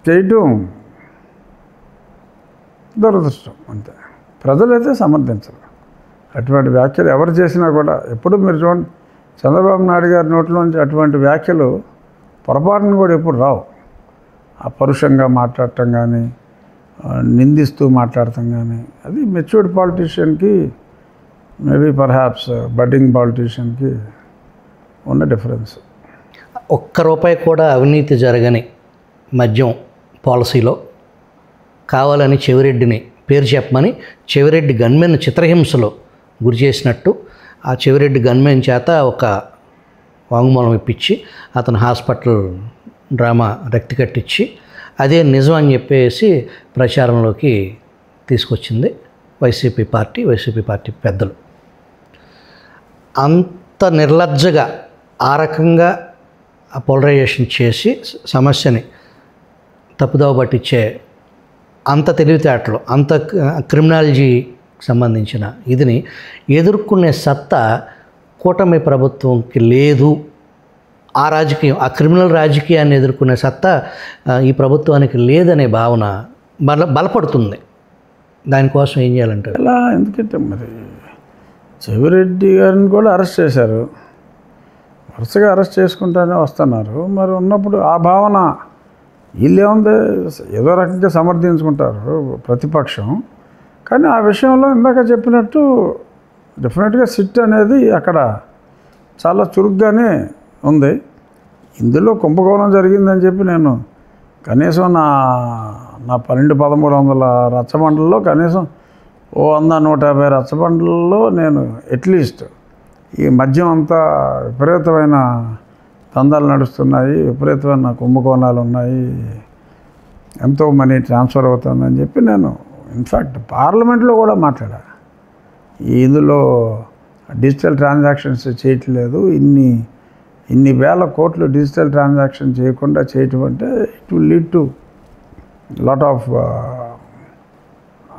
చేయటం దురదృష్టం అంతే. ప్రజలైతే సమర్థించరు అటువంటి వ్యాఖ్యలు. ఎవరు చేసినా కూడా ఎప్పుడు మీరు చూడండి, చంద్రబాబు నాయుడు గారి నోట్లోంచి అటువంటి వ్యాఖ్యలు పొరపాటును కూడా ఎప్పుడు రావు. ఆ పరుషంగా మాట్లాడటం కానీ, నిందిస్తూ మాట్లాడటం కానీ, అది మెచ్యూర్డ్ పాలిటీషియన్కి, మేబీ పర్హాప్స్ బడ్డింగ్ పాలిటీషియన్కి ఉన్న డిఫరెన్స్. ₹1 కూడా అవినీతి జరగని మద్యం పాలసీలో కావాలని చెవిరెడ్డిని పేరు చెప్పమని చెవిరెడ్డి గన్మెన్ చిత్రహింసలో గురి చేసినట్టు ఆ చెవిరెడ్డి గన్మెన్ చేత ఒక వాంగ్మూలం ఇప్పించి అతను హాస్పిటల్ డ్రామా రక్తి కట్టించి అదే నిజం అని చెప్పేసి ప్రచారంలోకి తీసుకొచ్చింది వైసీపీ పార్టీ పెద్దలు. అంత నిర్లజ్జగా ఆ రకంగా పోలరైజేషన్ చేసి సమస్యని తప్పుదోవ పట్టించే అంత తెలివితేటలు, అంత క్రిమినాలజీ సంబంధించిన ఇదిని ఎదుర్కొనే సత్తా కూటమి ప్రభుత్వంకి లేదు. ఆ రాజకీయం, ఆ క్రిమినల్ రాజకీయాన్ని ఎదుర్కొనే సత్తా ఈ ప్రభుత్వానికి లేదనే భావన బలపడుతుంది. దానికోసం ఏం చేయాలంటారు? ఇలా ఎందుకంటే మరి చెవిరెడ్డి గారిని కూడా అరెస్ట్ చేశారు, వరుసగా అరెస్ట్ చేసుకుంటూనే వస్తున్నారు. మరి ఉన్నప్పుడు ఆ భావన వీళ్ళేముంది, ఏదో రకంగా సమర్థించుకుంటారు ప్రతిపక్షం. కానీ ఆ విషయంలో ఇందాక చెప్పినట్టు డెఫినెట్గా సిట్ అనేది అక్కడ చాలా చురుగ్గానే ఉంది. ఇందులో కుంభకోణం జరిగిందని చెప్పి నేను కనీసం నా 12-1300 రచ్చబండల్లో కనీసం 100-150 రచ్చబండల్లో నేను అట్లీస్ట్ ఈ మద్యం అంతా విపరీతమైన దందాలు నడుస్తున్నాయి, విపరీతమైన కుంభకోణాలు ఉన్నాయి, ఎంతో మనీ ట్రాన్స్ఫర్ అవుతుందని చెప్పి నేను ఇన్ఫ్యాక్ట్ పార్లమెంట్లో కూడా మాట్లాడా. ఇందులో డిజిటల్ ట్రాన్సాక్షన్స్ చేయట్లేదు, ఇన్ని వేల కోట్లు డిజిటల్ ట్రాన్సాక్షన్ చేయకుండా చేయటం అంటే it will lead to lot of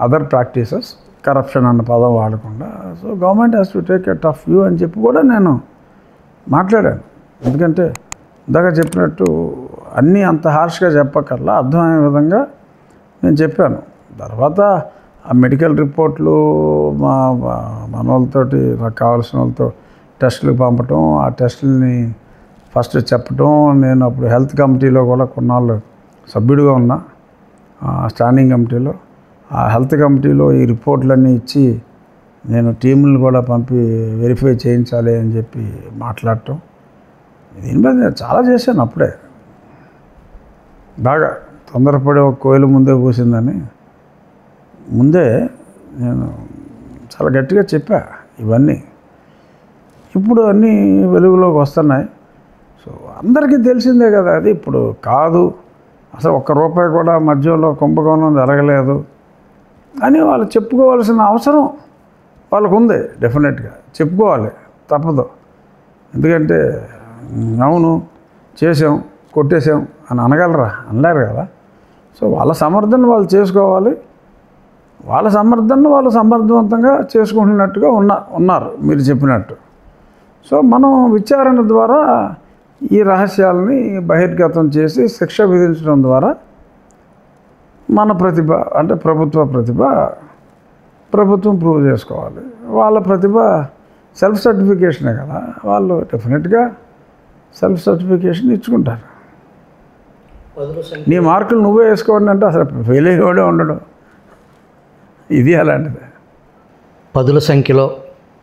other practices, corruption అన్న పదం వాడకుండా. So government has to take a tough view అని చెప్పి కూడా నేను మాట్లాడాను. ఎందుకంటే ఇందాక చెప్పినట్టు అన్నీ అంత హార్ష్గా చెప్పక్కర్లా, అర్థమయ్యే విధంగా నేను చెప్పాను. తర్వాత ఆ మెడికల్ రిపోర్ట్లు మన వాళ్ళతోటి నాకు కావాల్సిన వాళ్ళతో టెస్టులకు పంపటం, ఆ టెస్టులని ఫస్ట్ చెప్పటం. నేను అప్పుడు హెల్త్ కమిటీలో కూడా కొన్నాళ్ళు సభ్యుడిగా ఉన్నా, స్టాండింగ్ కమిటీలో. ఆ హెల్త్ కమిటీలో ఈ రిపోర్ట్లన్నీ ఇచ్చి నేను టీములను కూడా పంపి వెరిఫై చేయించాలి అని చెప్పి మాట్లాడటం. దీని మీద నేను చాలా చేశాను. అప్పుడే బాగా తొందరపడి ఒక కోయిల ముందే కూసిందని ముందే నేను చాలా గట్టిగా చెప్పా ఇవన్నీ. ఇప్పుడు అన్నీ వెలుగులోకి వస్తున్నాయి. సో అందరికీ తెలిసిందే కదా అది. ఇప్పుడు కాదు అసలు ₹1 కూడా మధ్యలో కుంభకోణం జరగలేదు అని వాళ్ళు చెప్పుకోవాల్సిన అవసరం వాళ్ళకు ఉంది. డెఫినెట్గా చెప్పుకోవాలి, తప్పదు. ఎందుకంటే అవును చేసాం, కొట్టేసాం అని అనగలరా? అనలేరు కదా. సో వాళ్ళ సమర్థన వాళ్ళు చేసుకోవాలి, వాళ్ళ సమర్థన వాళ్ళు సమర్థవంతంగా చేసుకుంటున్నట్టుగా ఉన్నారు మీరు చెప్పినట్టు. సో మనం విచారణ ద్వారా ఈ రహస్యాలని బహిర్గతం చేసి శిక్ష విధించడం ద్వారా మన ప్రతిభ అంటే ప్రభుత్వం ప్రూవ్ చేసుకోవాలి. వాళ్ళ ప్రతిభ సెల్ఫ్ సర్టిఫికేషనే కదా, వాళ్ళు డెఫినెట్గా సెల్ఫ్ సర్టిఫికేషన్ ఇచ్చుకుంటారు. నీ మార్కులు నువ్వే వేసుకోండి అంటే అసలు ఫెయిల్ అయ్యేవాడే ఉండడు. ఇది అలాంటిదే. పదుల సంఖ్యలో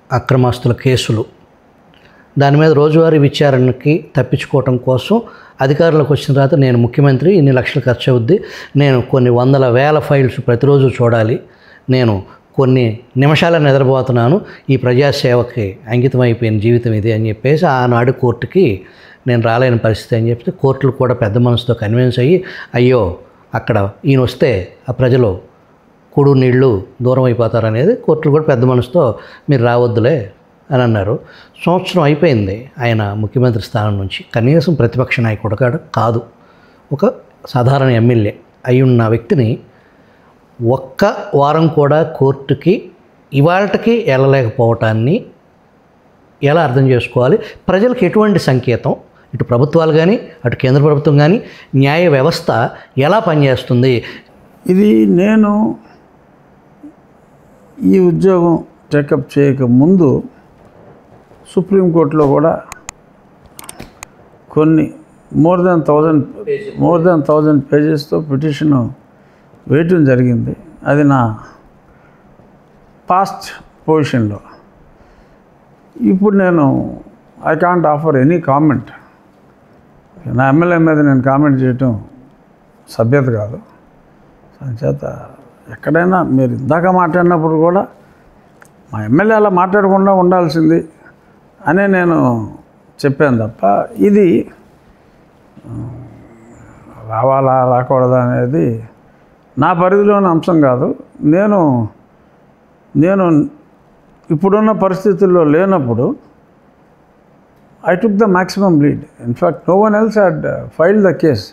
అక్రమాస్తుల కేసులు, దాని మీద రోజువారీ విచారణకి తప్పించుకోవటం కోసం అధికారులకు వచ్చిన తర్వాత నేను ముఖ్యమంత్రి, ఇన్ని లక్షలు ఖర్చు అవుద్ది, నేను కొన్ని వందల వేల ఫైల్స్ ప్రతిరోజు చూడాలి, నేను కొన్ని నిమిషాల నిద్రపోతున్నాను, ఈ ప్రజాసేవకి అంకితం అయిపోయిన జీవితం ఇది అని చెప్పేసి ఆనాడు కోర్టుకి నేను రాలేని పరిస్థితి అని చెప్తే కోర్టులు కూడా పెద్ద మనసుతో కన్విన్స్ అయ్యి అయ్యో అక్కడ ఈయన వస్తే ఆ ప్రజలు కూడు నీళ్ళు దూరం అయిపోతారనేది కోర్టులు కూడా పెద్ద మనసుతో మీరు రావద్దులే అని అన్నారు. సంవత్సరం అయిపోయింది ఆయన ముఖ్యమంత్రి స్థానం నుంచి. కనీసం ప్రతిపక్ష నాయకుడు కాదు, ఒక సాధారణ ఎమ్మెల్యే అయి ఉన్న వ్యక్తిని ఒక్క వారం కూడా కోర్టుకి ఇవాళకి వెళ్ళలేకపోవటాన్ని ఎలా అర్థం చేసుకోవాలి? ప్రజలకు ఎటువంటి సంకేతం? ఇటు ప్రభుత్వాలు కానీ అటు కేంద్ర ప్రభుత్వం కానీ న్యాయ వ్యవస్థ ఎలా పనిచేస్తుంది? ఇది నేను ఈ ఉద్యోగం టేకప్ చేయక ముందు సుప్రీంకోర్టులో కూడా కొన్ని మోర్ దాన్ 1000 పేజెస్తో పిటిషన్ వేయటం జరిగింది. అది నా పాస్ట్ పొజిషన్లో. ఇప్పుడు నేను I can't offer any comment. నా ఎమ్మెల్యే మీద నేను కామెంట్ చేయటం సభ్యత కాదు. అందుచేత ఎక్కడైనా మీరు ఇందాక మాట్లాడినప్పుడు కూడా మా ఎమ్మెల్యే అలా మాట్లాడకుండా ఉండాల్సింది అనే నేను చెప్పాను తప్ప ఇది రావాలా రాకూడదా అనేది నా పరిధిలోని అంశం కాదు. నేను ఇప్పుడున్న పరిస్థితుల్లో లేనప్పుడు I took the maximum lead. In fact no one else had filed the case.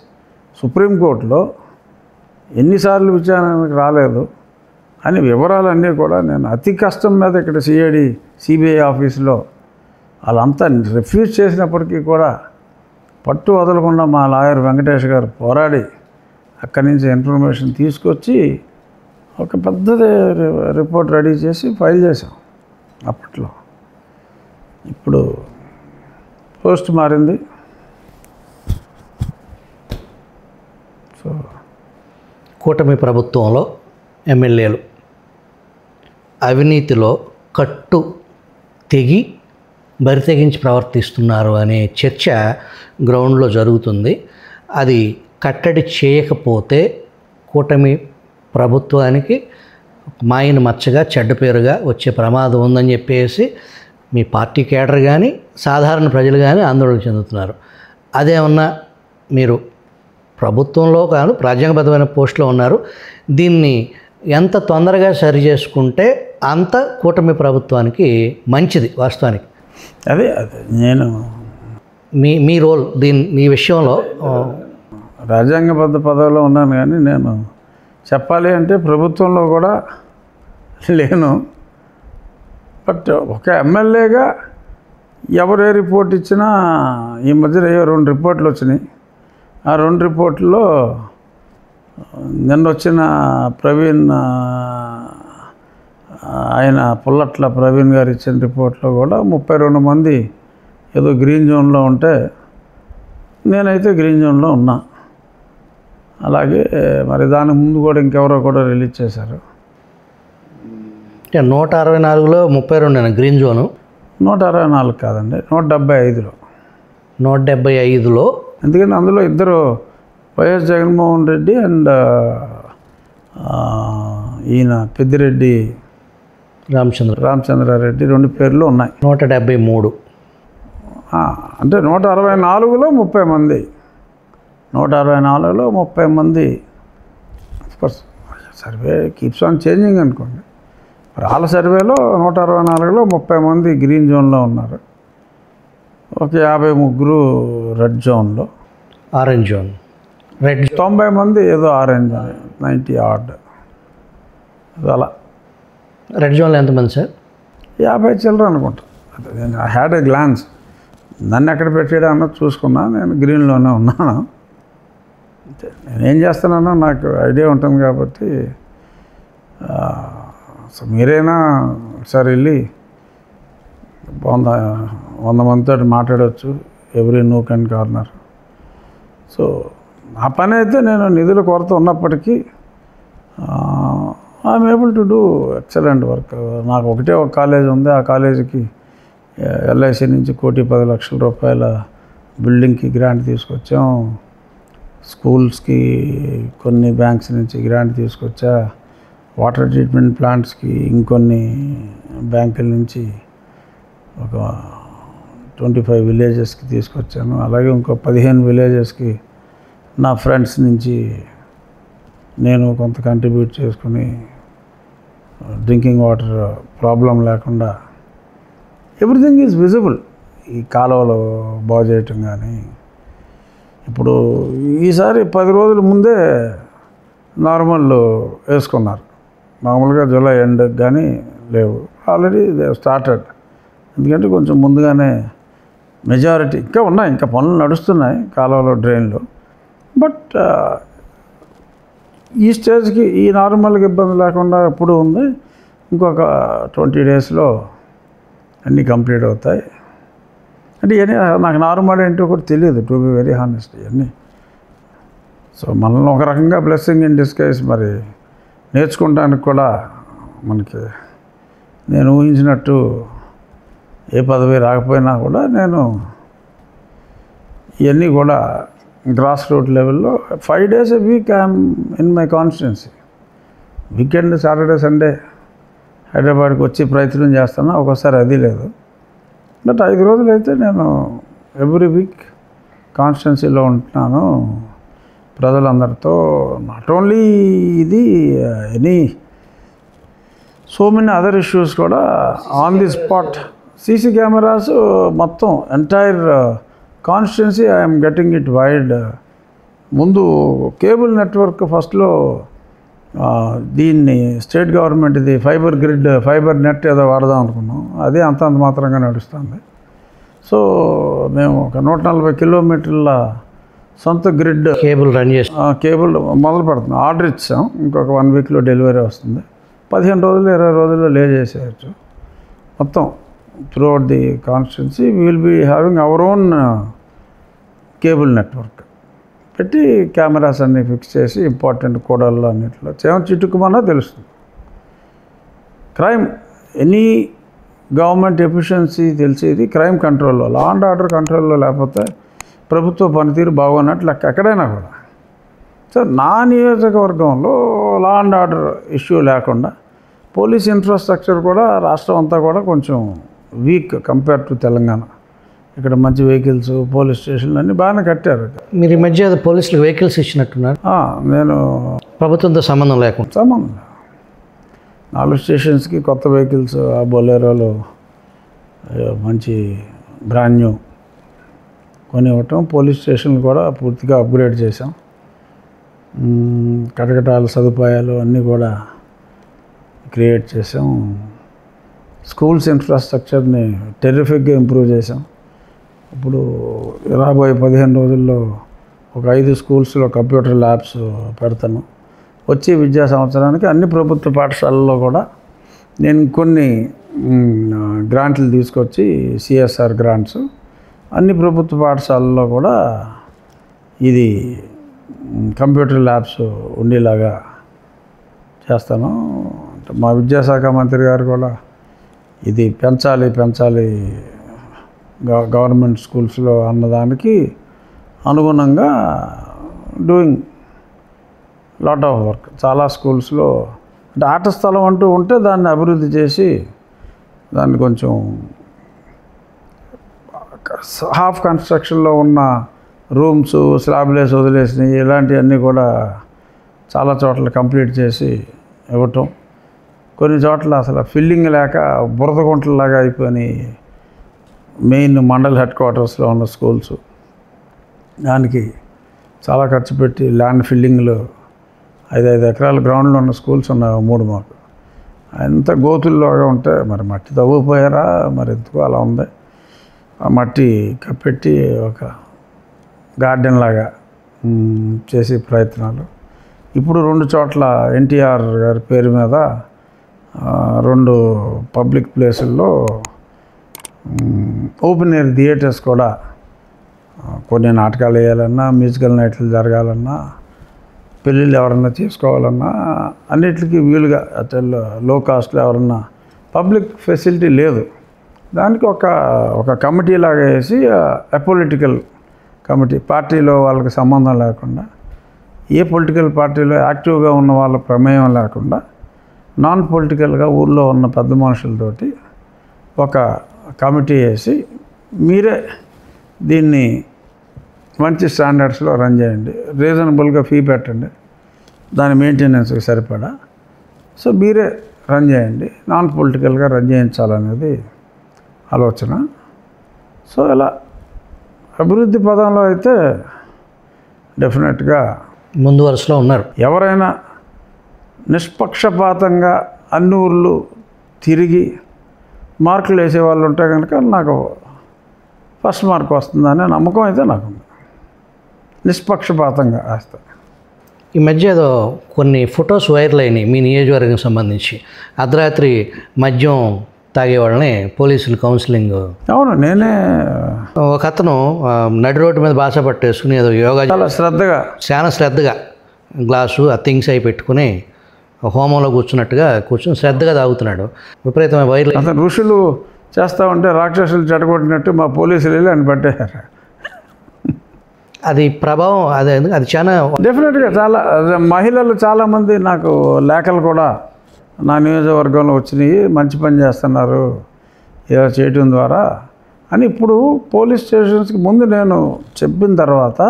సుప్రీంకోర్టులో ఎన్నిసార్లు విచారణకు రాలేదు అని వివరాలన్నీ కూడా నేను అతి కష్టం మీద ఇక్కడ సిబిఐ ఆఫీసులో వాళ్ళంతా రిఫ్యూజ్ చేసినప్పటికీ కూడా పట్టు వదలకుండా మా లాయర్ వెంకటేష్ గారు పోరాడి అక్కడి నుంచి ఇన్ఫర్మేషన్ తీసుకొచ్చి ఒక పెద్దది రిపోర్ట్ రెడీ చేసి ఫైల్ చేసాం అప్పట్లో. ఇప్పుడు పోస్ట్ మారింది. సో కూటమి ప్రభుత్వంలో ఎమ్మెల్యేలు అవినీతిలో కట్టు తెగి బరి తెగించి ప్రవర్తిస్తున్నారు అనే చర్చ గ్రౌండ్లో జరుగుతుంది. అది కట్టడి చేయకపోతే కూటమి ప్రభుత్వానికి మాయన మచ్చగా చెడ్డ పేరుగా వచ్చే ప్రమాదం ఉందని చెప్పేసి మీ పార్టీ కేడర్ కానీ సాధారణ ప్రజలు కానీ ఆందోళన చెందుతున్నారు. అదేమన్నా మీరు ప్రభుత్వంలో కాదు రాజ్యాంగబద్ధమైన పోస్టులో ఉన్నారు, దీన్ని ఎంత తొందరగా సరి చేసుకుంటే అంత కూటమి ప్రభుత్వానికి మంచిది. వాస్తవానికి అదే నేను మీ రోల్ ఈ విషయంలో రాజ్యాంగబద్ధ పదవిలో ఉన్నాను, కానీ నేను చెప్పాలి అంటే ప్రభుత్వంలో కూడా లేను. బట్ ఒక ఎమ్మెల్యేగా ఎవరే రిపోర్ట్ ఇచ్చినా ఈ మధ్యన 2 రిపోర్ట్లు వచ్చినాయి. ఆ 2 రిపోర్ట్లో నిన్న వచ్చిన ప్రవీణ్ ఆయన పుల్లట్ల ప్రవీణ్ గారు ఇచ్చిన రిపోర్ట్లో కూడా 32 మంది ఏదో గ్రీన్ జోన్లో ఉంటే నేనైతే గ్రీన్ జోన్లో ఉన్నా. అలాగే మరి దానికి ముందు కూడా ఇంకెవరో కూడా రిలీజ్ చేశారు. 164లో 32 గ్రీన్ జోను, 164 కాదండి, 175లో 175లో. ఎందుకంటే అందులో ఇద్దరు వైఎస్ జగన్మోహన్ రెడ్డి అండ్ ఈయన పెద్దిరెడ్డి రామచంద్రారెడ్డి 2 పేర్లు ఉన్నాయి. 173 అంటే 164లో 30 మంది, 164లో 30 మంది. Of course survey keeps on changing అనుకోండి. వాళ్ళ సర్వేలో 164లో 30 మంది గ్రీన్ జోన్లో ఉన్నారు. ఒక 53 రెడ్ జోన్లో, ఆరెంజ్ జోన్, రెడ్ 90 మంది ఏదో ఆరెంజ్, 90 ఆడ్. అలా రెడ్ జోన్లో ఎంతమంది సార్? 50 చిల్లర అనుకుంటా. నేను ఐ హ్యాడ్ ఎ గ్లాన్స్, నన్ను ఎక్కడ పెట్టాడు అన్నది చూసుకున్నా. నేను గ్రీన్లోనే ఉన్నాను. నేనేం చేస్తున్నానో నాకు ఐడియా ఉంటుంది కాబట్టి సో మీరైనా ఒకసారి వెళ్ళి 100 మందితో మాట్లాడవచ్చు every nook and corner. So నా పని అయితే నేను నిధుల కొరత ఉన్నప్పటికీ I'm able to do excellent work. నాకు ఒకటే ఒక కాలేజ్ ఉంది, ఆ కాలేజీకి ఎల్ఐసి నుంచి 1,10,00,000 రూపాయల బిల్డింగ్కి గ్రాంట్ తీసుకొచ్చాం. స్కూల్స్కి కొన్ని బ్యాంక్స్ నుంచి గ్రాంట్ తీసుకొచ్చా. వాటర్ ట్రీట్మెంట్ ప్లాంట్స్కి ఇంకొన్ని బ్యాంకుల నుంచి ఒక 25 విలేజెస్కి తీసుకొచ్చాను. అలాగే ఇంకో 15 విలేజెస్కి నా ఫ్రెండ్స్ నుంచి నేను కొంత కంట్రిబ్యూట్ చేసుకుని డ్రింకింగ్ వాటర్ ప్రాబ్లం లేకుండా ఎవ్రీథింగ్ ఈజ్ విజిబుల్. ఈ కాలువలు బాగు చేయటం కానీ, ఇప్పుడు ఈసారి 10 రోజుల ముందే నార్మల్ వేసుకున్నారు. మామూలుగా జూలై ఎండ్ కానీ లేవు, ఆల్రెడీ దే స్టార్టెడ్. ఎందుకంటే కొంచెం ముందుగానే మెజారిటీ ఇంకా ఉన్నాయి, ఇంకా పనులు నడుస్తున్నాయి కాలువలో, డ్రైన్లో. బట్ ఈ స్టేజ్కి ఈ నార్మల్గా ఇబ్బంది లేకుండా ఎప్పుడు ఉంది. ఇంకొక 20 డేస్లో అన్నీ కంప్లీట్ అవుతాయి. అంటే ఇవన్నీ నాకు నార్మల్ ఏంటో కూడా తెలియదు, టు బి వెరీ హానెస్ట్. ఇవన్నీ సో మనల్ని ఒక రకంగా బ్లెస్సింగ్ ఇన్ డిస్గైజ్. మరి నేర్చుకోవడానికి కూడా మనకి నేను ఊహించినట్టు ఏ పదవి రాకపోయినా కూడా నేను ఇవన్నీ కూడా గ్రాస్ రూట్ లెవెల్లో 5 days a week I'm in my constituency. Weekend Saturday Sunday హైదరాబాద్కి వచ్చి ప్రయత్నం చేస్తాను, ఒక్కోసారి అది లేదు. బట్ 5 రోజులు అయితే నేను ఎవ్రీ వీక్ కాన్స్టిట్యున్సీలో ఉంటున్నాను ప్రజలందరితో. నాట్ ఓన్లీ ఇది, any so many other issues కూడా on the spot. CC cameras మొత్తం entire constituency I'm getting it wide. ముందు కేబుల్ నెట్వర్క్ ఫస్ట్లో దీన్ని స్టేట్ గవర్నమెంట్ ఇది ఫైబర్ గ్రిడ్, ఫైబర్ నెట్ ఏదో వాడదాం అనుకున్నాం. అదే అంతంత మాత్రంగా నడుస్తుంది. సో మేము ఒక 140 కిలోమీటర్ల సొంత గ్రిడ్ కేబుల్ రన్ చేసి కేబుల్ మొదలు పెడుతున్నాం. ఆర్డర్ ఇచ్చాం, ఇంకొక 1 weekలో డెలివరీ వస్తుంది. 15 రోజులు 20 రోజుల్లో లే చేసేయచ్చు మొత్తం throughout the constituency. We will be having our own cable network పెట్టి కెమెరాస్ అన్నీ ఫిక్స్ చేసి ఇంపార్టెంట్ కోడల్లో అన్నింటిలో చిటుకుమన్నా తెలుస్తుంది. క్రైమ్ ఎనీ గవర్నమెంట్ ఎఫిషియన్సీ తెలిసేది క్రైమ్ కంట్రోల్లో, లా అండ్ ఆర్డర్ కంట్రోల్లో లేకపోతే ప్రభుత్వ పనితీరు బాగున్నట్టు లెక్క ఎక్కడైనా కూడా. సో నా నియోజకవర్గంలో లా అండ్ ఆర్డర్ ఇష్యూ లేకుండా పోలీస్ ఇన్ఫ్రాస్ట్రక్చర్ కూడా రాష్ట్రం అంతా కూడా కొంచెం వీక్ కంపేర్ టు తెలంగాణ. ఇక్కడ మంచి వెహికల్స్, పోలీస్ స్టేషన్లు అన్నీ బాగానే కట్టారు. మీరు ఈ మధ్య పోలీసులకు వెహికల్స్ ఇచ్చినట్టున్నారు. నేను ప్రభుత్వంతో సంబంధం లేకుండా సంబంధం 4 స్టేషన్స్కి కొత్త వెహికల్స్, ఆ బొలేరోలు మంచి బ్రాండ్ న్యూ కొని ఇవ్వటం, పోలీస్ స్టేషన్లు కూడా పూర్తిగా అప్గ్రేడ్ చేసాం. కటకటాల సదుపాయాలు అన్నీ కూడా క్రియేట్ చేసాం. స్కూల్స్ ఇన్ఫ్రాస్ట్రక్చర్ని టెర్రిఫిక్గా ఇంప్రూవ్ చేసాం. ఇప్పుడు రాబోయే 15 రోజుల్లో ఒక 5 స్కూల్స్లో కంప్యూటర్ ల్యాబ్స్ పెడతాను. వచ్చే విద్యా సంవత్సరానికి అన్ని ప్రభుత్వ పాఠశాలల్లో కూడా నేను కొన్ని గ్రాంట్లు తీసుకొచ్చి, సిఎస్ఆర్ గ్రాంట్స్ అన్ని ప్రభుత్వ పాఠశాలల్లో కూడా ఇది కంప్యూటర్ ల్యాబ్స్ ఉండేలాగా చేస్తాను. మా విద్యాశాఖ మంత్రి గారు కూడా ఇది పెంచాలి గవర్నమెంట్ స్కూల్స్లో అన్నదానికి అనుగుణంగా డూయింగ్ లాట్ ఆఫ్ వర్క్. చాలా స్కూల్స్లో అంటే ఆట స్థలం అంటూ ఉంటే దాన్ని అభివృద్ధి చేసి దాన్ని కొంచెం హాఫ్ కన్స్ట్రక్షన్లో ఉన్న రూమ్స్, స్లాబ్లేసి వదిలేసినవి ఇలాంటివన్నీ కూడా చాలా చోట్ల కంప్లీట్ చేసి ఇవ్వటం. కొన్ని చోట్ల అసలు ఫిల్లింగ్ లేక బురద గుంటలాగా అయిపోయినాయి మెయిన్ మండల్ హెడ్ క్వార్టర్స్లో ఉన్న స్కూల్స్. దానికి చాలా ఖర్చు పెట్టి ల్యాండ్ ఫిల్లింగ్లు 5 ఎకరాల గ్రౌండ్లో ఉన్న స్కూల్స్ ఉన్నాయి 3 మాకు. అంత గోతుల్లోగా ఉంటే మరి మట్టి తవ్వుపోయారా మరి ఎందుకు అలా ఉంది. ఆ మట్టి కప్పెట్టి ఒక గార్డెన్ లాగా చేసే ప్రయత్నాలు. ఇప్పుడు 2 చోట్ల ఎన్టీఆర్ గారి పేరు మీద 2 పబ్లిక్ ప్లేసుల్లో ఓపెన్ ఎయిర్ థియేటర్స్ కూడా, కొన్ని నాటకాలు వేయాలన్నా, మ్యూజికల్ నైట్లు జరగాలన్నా, పెళ్ళిళ్ళు ఎవరన్నా చేసుకోవాలన్నా అన్నిటికీ వీలుగా అసలు లో కాస్ట్లో ఎవరన్నా పబ్లిక్ ఫెసిలిటీ లేదు. దానికి ఒక కమిటీ లాగా వేసి అపొలిటికల్ కమిటీ, పార్టీలో వాళ్ళకి సంబంధం లేకుండా, ఏ పొలిటికల్ పార్టీలో యాక్టివ్గా ఉన్న వాళ్ళ ప్రమేయం లేకుండా నాన్ పొలిటికల్గా ఊళ్ళో ఉన్న పెద్ద మనుషులతోటి ఒక కమిటీ వేసి మీరే దీన్ని మంచి స్టాండర్డ్స్లో రన్ చేయండి, రీజనబుల్గా ఫీ పెట్టండి, దాని మెయింటెనెన్స్కి సరిపడా, సో మీరే రన్ చేయండి, నాన్ పొలిటికల్గా రన్ చేయించాలనేది ఆలోచన. సో ఇలా అభివృద్ధి పదంలో అయితే డెఫినెట్గా ముందు వరుసలో ఉన్నారు. ఎవరైనా నిష్పక్షపాతంగా అన్ని ఊర్లు తిరిగి మార్కులు వేసేవాళ్ళు ఉంటే కనుక నాకు ఫస్ట్ మార్క్ వస్తుందనే నమ్మకం అయితే నాకుంది. నిష్పక్షపాతంగా వేస్తాను. ఈ మధ్య ఏదో కొన్ని ఫొటోస్ వైరల్ అయినాయి మీ నియోజకవర్గం సంబంధించి. అర్ధరాత్రి మద్యం తాగే వాళ్ళని పోలీసులు కౌన్సిలింగ్. అవును, నేనే ఒక అతను నడి రోడ్డు మీద బాస పట్టేసుకుని ఏదో యోగా చాలా శ్రద్ధగా గ్లాసు ఆ థింగ్స్ అవి పెట్టుకుని హోమంలో కూర్చుని శ్రద్ధగా తాగుతున్నాడు. విపరీతమైన వైరల్. అతను ఋషులు చేస్తూ ఉంటే రాక్షసులు చెడగొట్టినట్టు మా పోలీసులు వెళ్ళి అని పట్టేశారు. అది ప్రభావం అది చాలా డెఫినెట్గా చాలా మహిళలు చాలామంది నాకు లేఖలు కూడా నా నియోజకవర్గంలో వచ్చినాయి, మంచి పని చేస్తున్నారు ఇలా చేయటం ద్వారా అని. ఇప్పుడు పోలీస్ స్టేషన్స్కి ముందు నేను చెప్పిన తర్వాత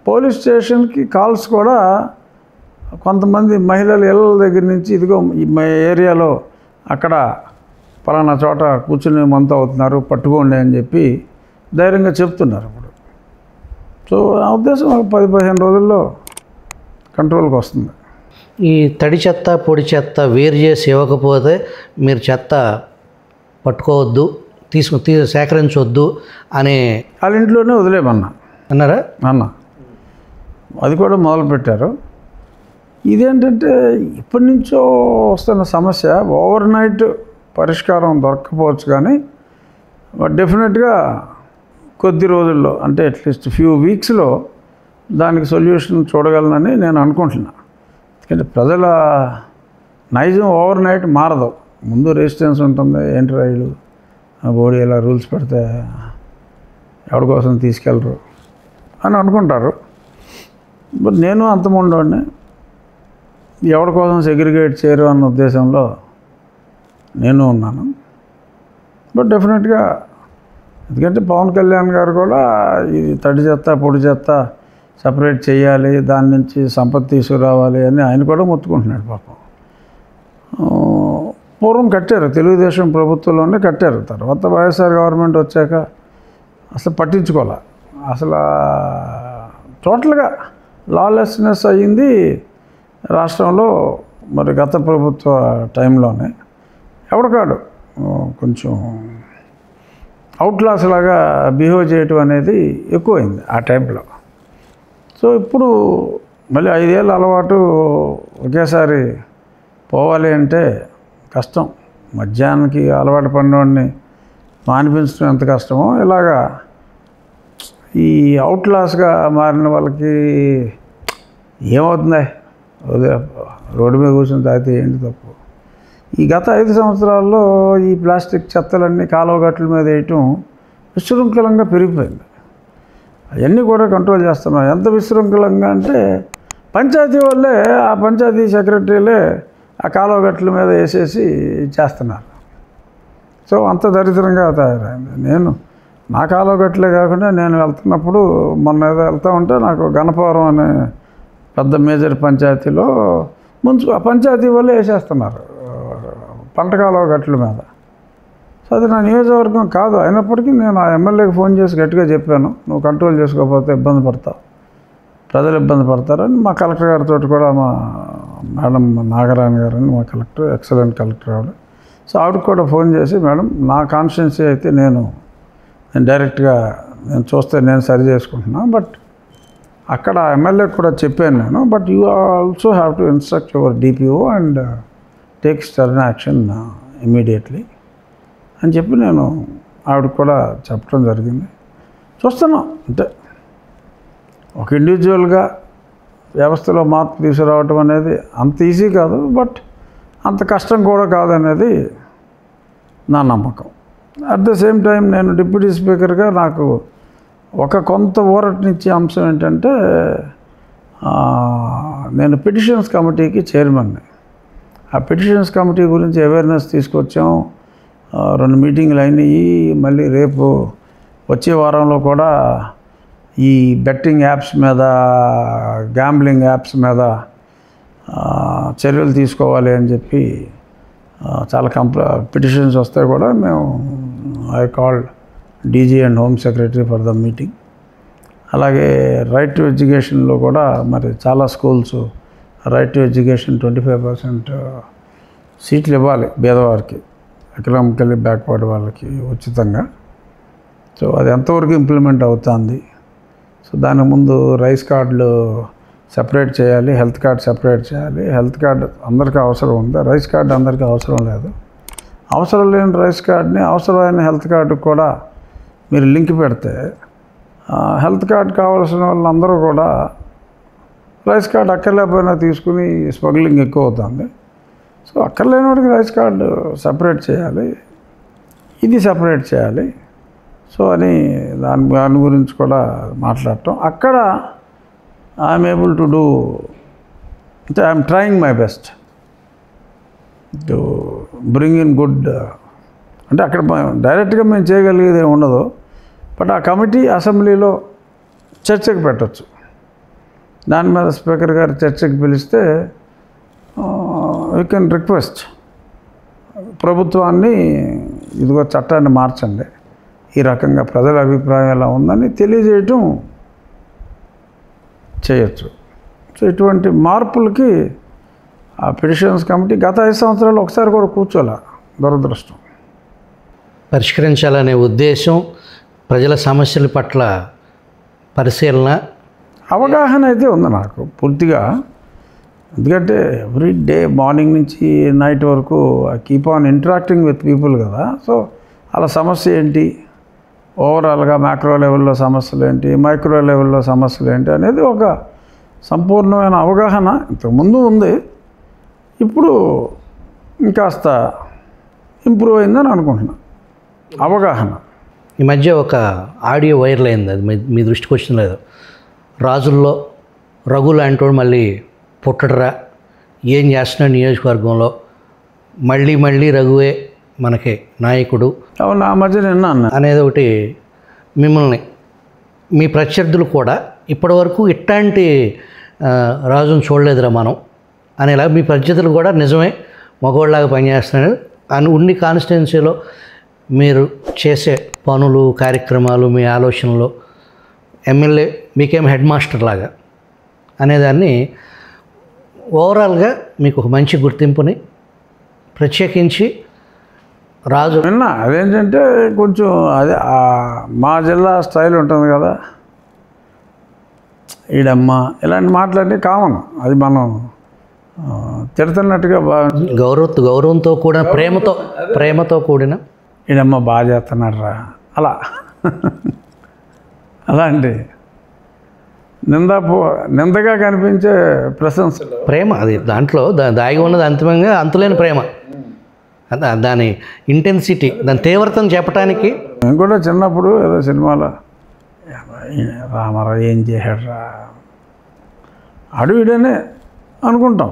పోలీస్ స్టేషన్కి కాల్స్ కూడా కొంతమంది మహిళల ఇళ్ళ దగ్గర నుంచి, ఇదిగో మా ఏరియాలో అక్కడ పలానా చోట కూర్చుని మనతో అవుతున్నారు, పట్టుకోండి అని చెప్పి ధైర్యంగా చెప్తున్నారు ఇప్పుడు. సో నా ఉద్దేశం 10-15 రోజుల్లో కంట్రోల్కి వస్తుంది. ఈ తడి చెత్త పొడి చెత్త వేరు చేసి ఇవ్వకపోతే మీరు చెత్త పట్టుకోవద్దు, సేకరించవద్దు అనే వాళ్ళ ఇంట్లోనే వదిలేమన్నా అన్నారా? అన్న అది కూడా మొదలుపెట్టారు. ఇదేంటంటే ఇప్పటి నుంచో వస్తున్న సమస్య. ఓవర్ నైట్ పరిష్కారం దొరకకపోవచ్చు, కానీ డెఫినెట్గా కొద్ది రోజుల్లో, అంటే అట్లీస్ట్ ఫ్యూ వీక్స్లో దానికి సొల్యూషన్ చూడగలనని నేను అనుకుంటున్నా. ఎందుకంటే ప్రజల నైజం ఓవర్ నైట్ మారదు. ముందు రెసిస్టెన్స్ ఉంటుంది, ఏంటి రైలు బోడీ ఇలా రూల్స్ పెడితే ఎవరి కోసం తీసుకెళ్ళరు అని అనుకుంటారు. బట్ నేను అంతమండోడిని, ఎవరి కోసం సెగ్రిగేట్ చేయరు అన్న ఉద్దేశంలో నేను ఉన్నాను. బట్ డెఫినెట్గా ఎందుకంటే పవన్ కళ్యాణ్ గారు కూడా ఇది తడి చెత్త పొడి చెత్త సపరేట్ చేయాలి, దాని నుంచి సంపద తీసుకురావాలి అని ఆయన కూడా మొత్తుకుంటున్నాడు పాపం. పూర్వం కట్టారు, తెలుగుదేశం ప్రభుత్వంలోనే కట్టారు. తర్వాత వైఎస్ఆర్ గవర్నమెంట్ వచ్చాక అసలు పట్టించుకోలే. అసలు టోటల్గా లాలెస్నెస్ అయ్యింది రాష్ట్రంలో. మరి గత ప్రభుత్వ టైంలోనే ఎవరికాడు కొంచెం అవుట్లాస్ లాగా బిహేవ్ చేయటం అనేది ఎక్కువైంది ఆ టైంలో. సో ఇప్పుడు మళ్ళీ 5 ఏళ్ళ అలవాటు ఒకేసారి పోవాలి అంటే కష్టం. మద్యానికి అలవాటు పడినవాడిని మానిపించడం ఎంత కష్టమో, ఇలాగా ఈ అవుట్లాస్గా మారిన వాళ్ళకి ఏమవుతుంది, రోడ్డు మీద కూర్చొని తాగితే ఏంటి తప్పు. ఈ గత 5 సంవత్సరాల్లో ఈ ప్లాస్టిక్ చెత్తలన్నీ కాలువగట్ల మీద వేయటం విశృంఖలంగా పెరిగిపోయింది. అవన్నీ కూడా కంట్రోల్ చేస్తున్నాం. ఎంత విశృంఖలంగా అంటే పంచాయతీ వాళ్ళే, ఆ పంచాయతీ సెక్రటరీలే ఆ కాలువగట్ల మీద వేసేసి చేస్తున్నారు. సో అంత దరిద్రంగా తయారైంది. నేను నా కాలువగట్లే కాకుండా నేను వెళ్తున్నప్పుడు మొన్న ఏదో వెళ్తూ ఉంటే నాకు గణపవరం అనే పెద్ద మేజర్ పంచాయతీలో ఆ పంచాయతీ వాళ్ళే వేసేస్తున్నారు పంట కాలువగట్ల మీద. సో అది నా నియోజకవర్గం కాదు. అయినప్పటికీ నేను ఆ ఎమ్మెల్యేకి ఫోన్ చేసి గట్టిగా చెప్పాను, నువ్వు కంట్రోల్ చేసుకోకపోతే ఇబ్బంది పడతావు, ప్రజలు ఇబ్బంది పడతారని. మా కలెక్టర్ గారితో కూడా మా మేడం నాగరాణి గారని మా కలెక్టర్, ఎక్సలెంట్ కలెక్టర్ ఆవిడ. సో ఆవిడకి కూడా ఫోన్ చేసి, మేడం నా కాన్స్టిట్యున్సీ అయితే నేను డైరెక్ట్గా నేను చూస్తే నేను సరి చేసుకుంటున్నాను, బట్ అక్కడ ఎమ్మెల్యేకి కూడా చెప్పాను నేను, but you also have to instruct your DPO and take stern action immediately అని చెప్పి నేను ఆవిడకి కూడా చెప్పడం జరిగింది. చూస్తున్నాం అంటే ఒక ఇండివిజువల్గా వ్యవస్థలో మార్పు తీసుకురావటం అనేది అంత ఈజీ కాదు, బట్ అంత కష్టం కూడా కాదనేది నా నమ్మకం. అట్ ద సేమ్ టైం నేను డిప్యూటీ స్పీకర్గా నాకు ఒక కొంత ఊరటనిచ్చే అంశం ఏంటంటే, నేను పిటిషన్స్ కమిటీకి చైర్మన్ని. ఆ పిటిషన్స్ కమిటీ గురించి అవేర్నెస్ తీసుకొచ్చాం. 2 మీటింగ్లు అయినాయి. మళ్ళీ రేపు వచ్చే వారంలో కూడా ఈ బెట్టింగ్ యాప్స్ మీద, గ్యాంబ్లింగ్ యాప్స్ మీద చర్యలు తీసుకోవాలి అని చెప్పి చాలా పిటిషన్స్ వస్తే కూడా మేము I called DG and home secretary for the meeting. అలాగే రైట్ టు ఎడ్యుకేషన్లో కూడా మరి చాలా స్కూల్స్ రైట్ టు ఎడ్యుకేషన్ 25% సీట్లు ఇవ్వాలి పేదవారికి, ఎకనామికల్లీ బ్యాక్వర్డ్ వాళ్ళకి ఉచితంగా. సో అది ఎంతవరకు ఇంప్లిమెంట్ అవుతుంది. సో దాని ముందు రైస్ కార్డులు సెపరేట్ చేయాలి, హెల్త్ కార్డ్ సెపరేట్ చేయాలి. హెల్త్ కార్డ్ అందరికీ అవసరం ఉంది, రైస్ కార్డు అందరికీ అవసరం లేదు. అవసరం లేని రైస్ కార్డ్ని అవసరమైన హెల్త్ కార్డుకు కూడా మీరు లింక్ పెడితే హెల్త్ కార్డ్ కావాల్సిన వాళ్ళందరూ కూడా రైస్ కార్డ్ అక్కర్లేకపోయినా తీసుకుని స్మగ్లింగ్ ఎక్కువ అవుతుంది. సో అక్కర్లేని వాడికి రైస్ కార్డు సపరేట్ చేయాలి, ఇది సపరేట్ చేయాలి. సో అని దాని గురించి కూడా మాట్లాడటం. అక్కడ ఐఎమ్ ఏబుల్ టు డూ, అంటే I'm trying my best to bring in good. అంటే అక్కడ డైరెక్ట్గా మేము చేయగలిగేది ఏమి ఉండదు, బట్ ఆ కమిటీ అసెంబ్లీలో చర్చకు పెట్టచ్చు. దాని మీద స్పీకర్ గారు చర్చకు పిలిస్తే వీ కెన్ రిక్వెస్ట్ ప్రభుత్వాన్ని, ఇదిగో చట్టాన్ని మార్చండి, ఈ రకంగా ప్రజల అభిప్రాయం ఎలా ఉందని తెలియజేయటం చేయొచ్చు. సో ఇటువంటి మార్పులకి ఆ పిటిషన్స్ కమిటీ గత 5 సంవత్సరాలు ఒకసారి కూడా కూర్చోలే, దురదృష్టం. పరిష్కరించాలనే ఉద్దేశం, ప్రజల సమస్యల పట్ల పరిశీలన, అవగాహన అయితే ఉంది నాకు పూర్తిగా. ఎందుకంటే ఎవ్రీ డే మార్నింగ్ నుంచి నైట్ వరకు I keep on interacting with people కదా. సో అలా సమస్య ఏంటి, ఓవరాల్గా మ్యాక్రో లెవెల్లో సమస్యలు ఏంటి, మైక్రో లెవెల్లో సమస్యలు ఏంటి అనేది ఒక సంపూర్ణమైన అవగాహన ఇంతకుముందు ఉంది. ఇప్పుడు ఇంకాస్త ఇంప్రూవ్ అయిందని అనుకుంటున్నాను. అవగాహన. ఈ మధ్య ఒక ఆడియో వైరల్ అయింది, అది మీ దృష్టికి వచ్చింది లేదు? రాజుల్లో రఘు లాంటి మళ్ళీ పుట్టడరా, ఏం చేస్తున్నాడు నియోజకవర్గంలో, మళ్ళీ మళ్ళీ రఘువే మనకి నాయకుడు. అవును, ఆ మధ్య విన్నాను అనేది ఒకటి. మిమ్మల్ని మీ ప్రత్యర్థులు కూడా ఇప్పటివరకు ఇట్లాంటి రాజును చూడలేదురా మనం అనేలా మీ ప్రత్యర్థులు కూడా నిజమే మగవాళ్ళలాగా పనిచేస్తున్నాడు అని ఉన్ని కాన్స్టిట్యున్సీలో మీరు చేసే పనులు, కార్యక్రమాలు, మీ ఆలోచనలు ఎమ్మెల్యే మీకేం హెడ్ మాస్టర్ లాగా అనేదాన్ని ఓవరాల్గా మీకు ఒక మంచి గుర్తింపుని ప్రత్యేకించి రాజు విన్నా. అదేంటంటే కొంచెం అదే మా జిల్లా స్టైల్ ఉంటుంది కదా, ఈడమ్మ ఇలాంటి మాటలన్నీ కామన్. అది మనం తిడుతున్నట్టుగా గౌరవంతో కూడిన ప్రేమతో కూడిన ఈడమ్మ బాగా చేస్తున్నాడు అలా అలాంటి నిందగా కనిపించే ప్రశంసలు ప్రేమ. అది దాంట్లో దాగి ఉన్నది అంతిమంగా అంతులేని ప్రేమ. దాని ఇంటెన్సిటీ, దాని తీవ్రతను చెప్పడానికి. మేము కూడా చిన్నప్పుడు ఏదో సినిమాలో రామారావు ఏం చేశాడురా అడుగుడనే అనుకుంటాం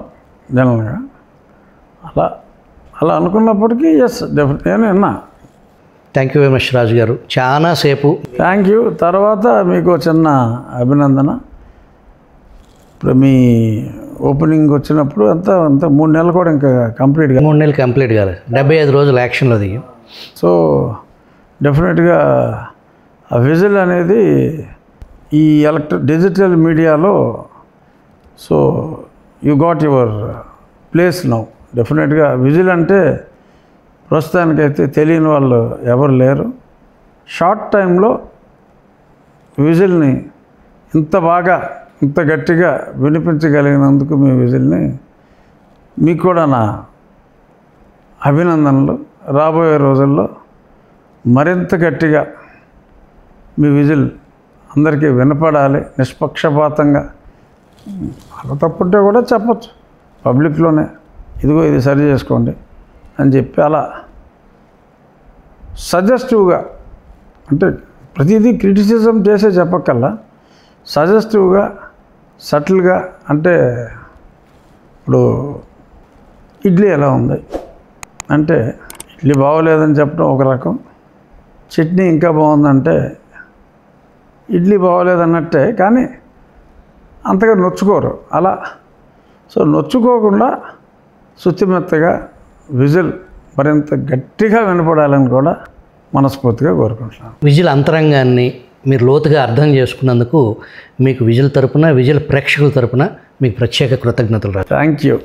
జనరల్గా. అలా అనుకున్నప్పటికీ ఎస్ డెఫినెట్ నేను విన్నా. థ్యాంక్ యూ వెరీ మచ్ రాజు గారు, చాలాసేపు. Thank you. తర్వాత మీకు చిన్న అభినందన. ఇప్పుడు మీ ఓపెనింగ్ వచ్చినప్పుడు అంతా 3 నెలలు కూడా ఇంకా కంప్లీట్గా 3 నెలలు కంప్లీట్ కాలేదు, 75 రోజులు యాక్షన్లో దిగి. సో డెఫినెట్గా ఆ విజిల్ అనేది ఈ డిజిటల్ మీడియాలో so you got your place now. డెఫినెట్గా విజిల్ అంటే ప్రస్తుతానికైతే తెలియని వాళ్ళు ఎవరు లేరు. షార్ట్ టైంలో విజిల్ని ఇంత బాగా ఇంత గట్టిగా వినిపించగలిగినందుకు మీ విజిల్ని మీకు కూడా నా అభినందనలు. రాబోయే రోజుల్లో మరింత గట్టిగా మీ విజిల్ అందరికీ వినపడాలి, నిష్పక్షపాతంగా. అలా తప్పుంటే కూడా చెప్పచ్చు పబ్లిక్లోనే, ఇదిగో ఇది సరి చేసుకోండి అని చెప్పి అలా సజెస్టివ్గా, అంటే ప్రతిదీ క్రిటిసిజం చేసే చెప్పక్కల్లా సజెస్టివ్గా, సటిల్గా. అంటే ఇప్పుడు ఇడ్లీ ఎలా ఉంది అంటే ఇడ్లీ బాగోలేదని చెప్పడం ఒక రకం, చట్నీ ఇంకా బాగుందంటే ఇడ్లీ బాగోలేదన్నట్టే, కానీ అంతగా నొచ్చుకోరు అలా. సో నొచ్చుకోకుండా శుచిమెత్తగా విజిల్ మరింత గట్టిగా వినపడాలని కూడా మనస్ఫూర్తిగా కోరుకుంటున్నాను. విజిల్ అంతరంగాన్ని మీరు లోతుగా అర్థం చేసుకున్నందుకు మీకు విజిల్ తరపున, విజిల్ ప్రేక్షకుల తరపున మీకు ప్రత్యేక కృతజ్ఞతలు. Thank you.